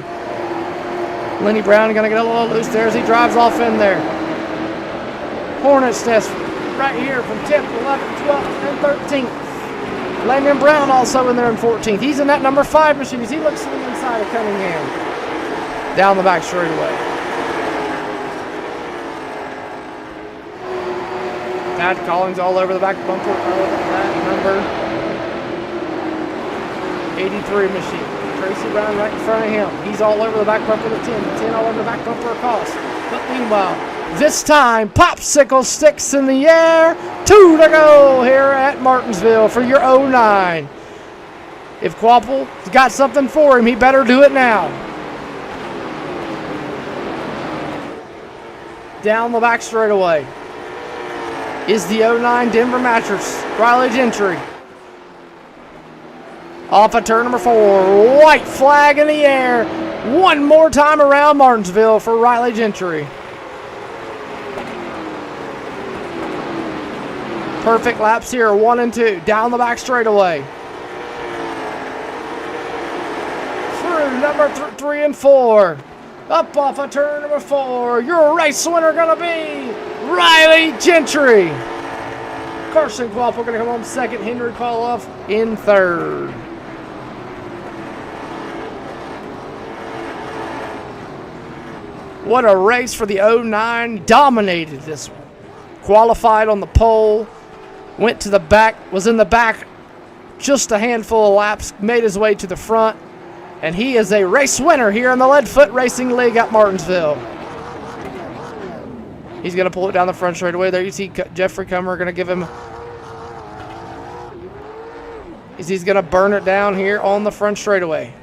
Lenny Brown going to get a little loose there as he drives off in there. Hornet's Nest right here from 10th, 11th, 12th, and 13th. Landon Brown also in there in 14th. He's in that number 5 machine as he looks to the inside of Cunningham. Down the back straightaway. Thad Collins all over the back bumper of that number 83 machine. Tracy Brown right in front of him. He's all over the back bumper of the 10. The 10 all over the back bumper of Cost. But meanwhile, this time, Popsicle sticks in the air. 2 to go here at Martinsville for your 09. If Quapple got something for him, he better do it now. Down the back straightaway is the 09 Denver Mattress, Riley Gentry. Off of turn number 4, white flag in the air. One more time around Martinsville for Riley Gentry. Perfect laps here, 1 and 2. Down the back straightaway. Through number 3 and 4. Up off of turn number 4. Your race winner gonna be Riley Gentry. Carson Quapple gonna come home second. Henry Koloff in third. What a race for the 09. Dominated this one. Qualified on the pole. Went to the back. Was in the back just a handful of laps. Made his way to the front. And he is a race winner here in the Leadfoot Racing League at Martinsville. He's going to pull it down the front straightaway. There you see Jeffrey Comer going to give him. He's going to burn it down here on the front straightaway.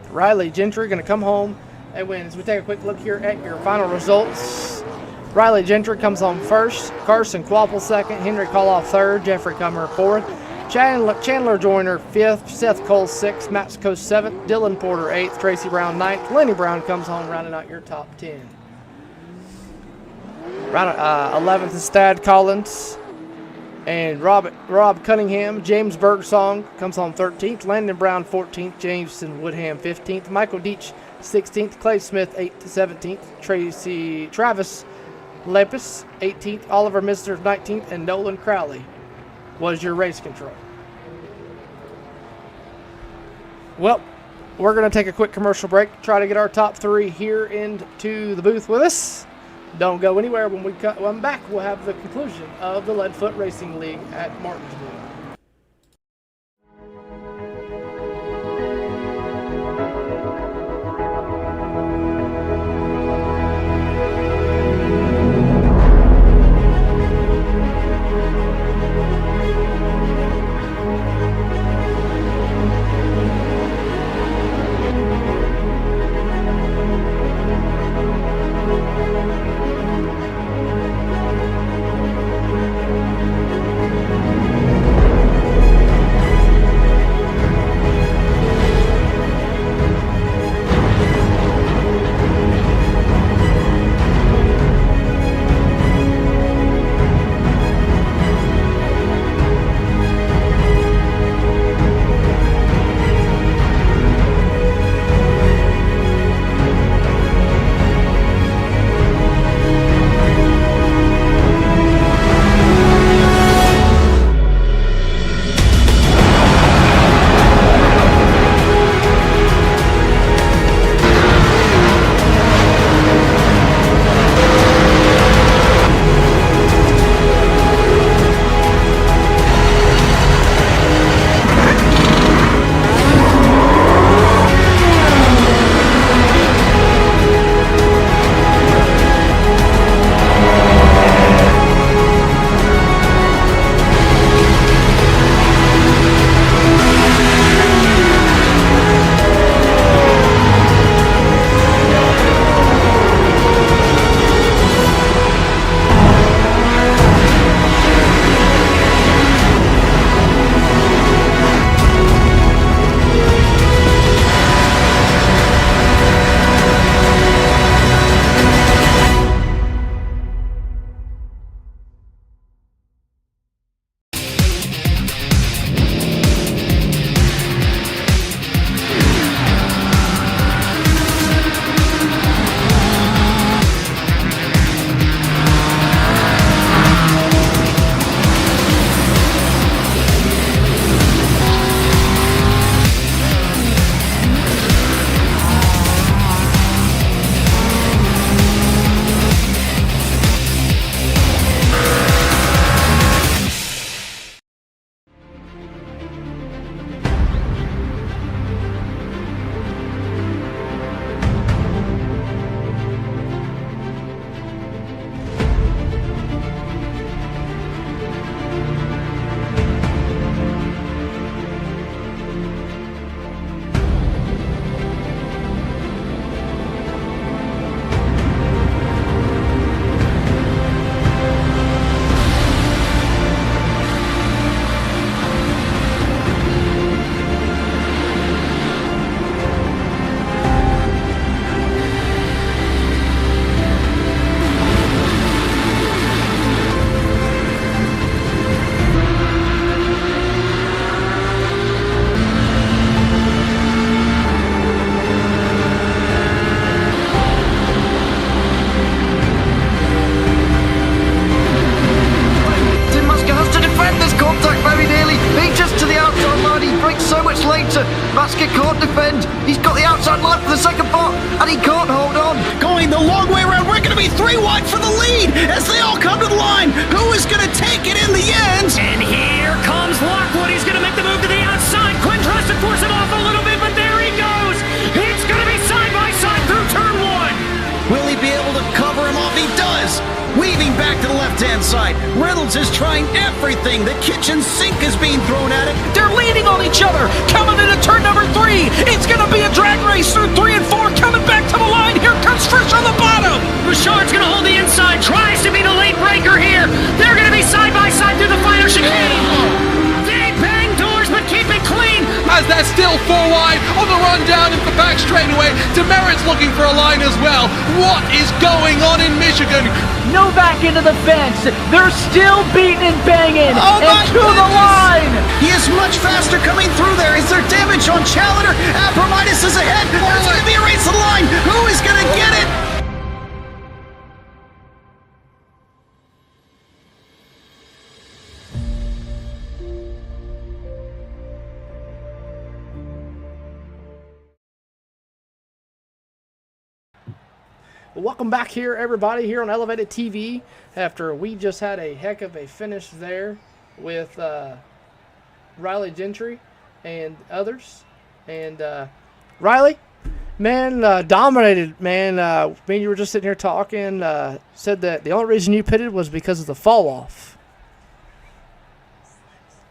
Riley Gentry going to come home and win. As we take a quick look here at your final results. Riley Gentry comes home first. Carson Quapple second. Henry Koloff third. Jeffrey Comer fourth. Chandler Joyner fifth. Seth Cole sixth. Matt Coast seventh. Dylan Porter eighth. Tracy Brown ninth. Lenny Brown comes home rounding out your top 10. 11th is Thad Collins. And Rob Cunningham, James Bergsong comes home 13th. Landon Brown 14th. Jameson Woodham 15th. Michael Deach 16th. Clay Smith 8th to 17th. Travis Lepus 18th. Oliver Mister 19th. And Nolan Crowley was your race control. Well, we're going to take a quick commercial break. Try to get our top 3 here into the booth with us. Don't go anywhere. When we come back, we'll have the conclusion of the Leadfoot Racing League at Martinsville.
3 wide for the lead as they all come to the line. Who is going to take it in the end?
And here comes Lockwood. He's going to make the move to the outside. Quinn tries to force him off a little bit, but there he goes. It's going to be side by side through turn 1.
Will he be able to cover him off? He does. Weaving back to the left-hand side. Reynolds is trying everything. The kitchen sink is being thrown at it.
They're leaning on each other. Coming into turn number 3. It's going to be a drag race through 3 and 4. Coming back to the line. Here comes Frisch on the bottom. Bouchard's going to hold the inside. Tries to be the late breaker here. They're going to be side by side through the final chicane. They bang doors, but keep it clean.
As they're still 4 wide on the run down into the back straightaway. Demerit's looking for a line as well. What is going on in Michigan?
No back into the fence. They're still beating and banging.
Oh
and
my
to the
goodness.
line.
He is much faster coming through there. Is there damage on Challenger? Abramitis is ahead. There's going to be a race to the line. Who is going to get it?
Welcome back here, everybody, here on Elevated TV. After we just had a heck of a finish there with Riley Gentry and others. And Riley, man, dominated, man. Me and you were just sitting here talking. Said that the only reason you pitted was because of the fall off.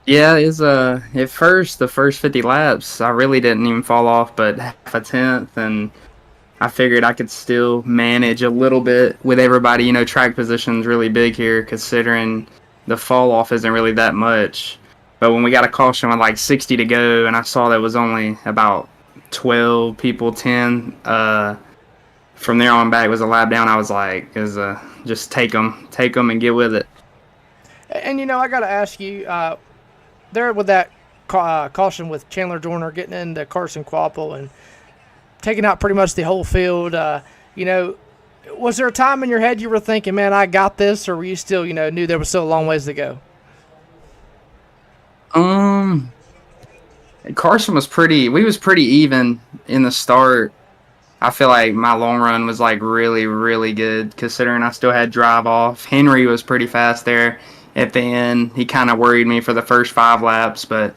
Yeah, it's at first the first 50 laps, I really didn't even fall off, but half a tenth, and I figured I could still manage a little bit with everybody. You know, track position's really big here, considering the fall off isn't really that much. But when we got a caution with like 60 to go, and I saw that was only about 12 people, 10. From there on back was a lap down. I was like, just take them, and get with it.
And you know, I got to ask you, there with that caution with Chandler Joyner getting into Carson Quapple and taking out pretty much the whole field, you know, was there a time in your head you were thinking, man, I got this, or were you still, you know, knew there was still a long ways to go?
Carson was pretty even in the start. I feel like my long run was like really, really good, considering I still had drive off. Henry was pretty fast there at the end. He kind of worried me for the first 5 laps, but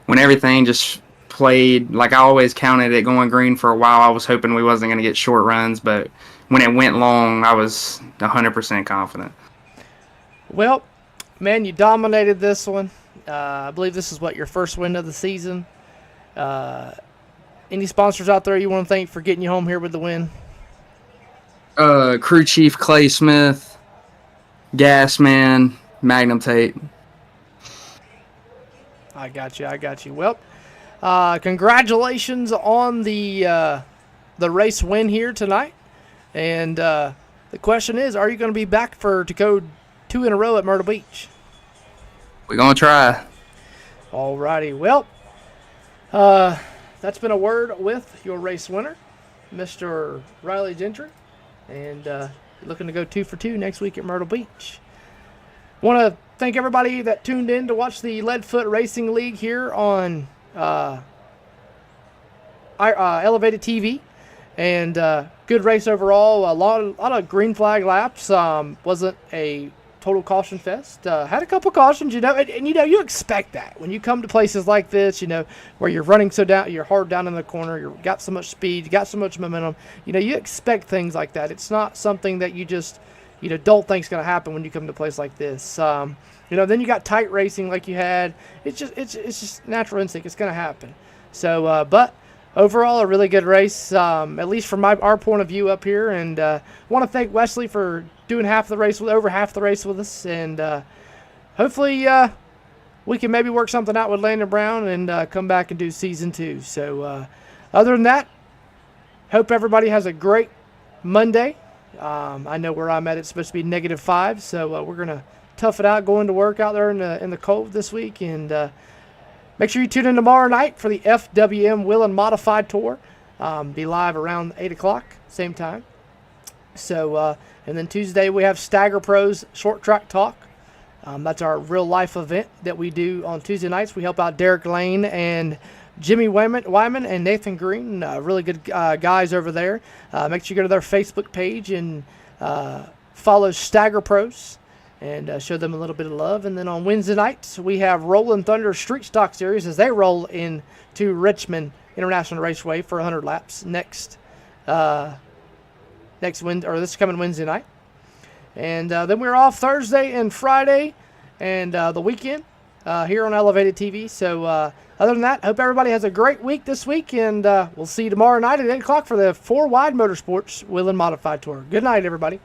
when everything just played, like I always counted it going green for a while, I was hoping we wasn't going to get short runs, but when it went long, I was 100% confident.
Well, man, you dominated this one. I believe this is your first win of the season. Any sponsors out there you want to thank for getting you home here with the win?
Crew Chief Clay Smith, Gasman, Magnum Tape.
I got you. Well, congratulations on the race win here tonight. And the question is, are you going to be back to go 2 in a row at Myrtle Beach?
We're going to try.
Alrighty. Well, that's been a word with your race winner, Mr. Riley Gentry. And looking to go 2 for 2 next week at Myrtle Beach. Want to thank everybody that tuned in to watch the Leadfoot Racing League here on Elevated TV. And good race overall. A lot of green flag laps. Wasn't a total caution fest. Had a couple cautions, you know, and you know, you expect that when you come to places like this, you know, where you're running you're hard down in the corner, you've got so much speed, you got so much momentum, you know, you expect things like that. It's not something that you just, you know, don't think's going to happen when you come to a place like this. You know, then you got tight racing like you had. It's just natural instinct. It's going to happen. So, but overall, a really good race, at least from our point of view up here. And want to thank Wesley for doing over half the race with us. And hopefully we can maybe work something out with Landon Brown and come back and do season 2. So other than that, hope everybody has a great Monday. I know where I'm at, it's supposed to be -5, so we're going to tough it out going to work out there in the cold this week. And make sure you tune in tomorrow night for the FWM Whelen Modified Tour. Be live around 8 o'clock, same time. So, and then Tuesday we have Stagger Pros Short Track Talk. That's our real life event that we do on Tuesday nights. We help out Derek Lane and Jimmy Wyman and Nathan Green, really good guys over there. Make sure you go to their Facebook page and follow Stagger Pros and show them a little bit of love. And then on Wednesday nights, we have Rolling Thunder Street Stock Series as they roll into Richmond International Raceway for 100 laps this coming Wednesday night. And then we're off Thursday and Friday and the weekend here on Elevated TV. So other than that, I hope everybody has a great week this week, and we'll see you tomorrow night at 8 o'clock for the 4 Wide Motorsports Whelen Modified Tour. Good night, everybody.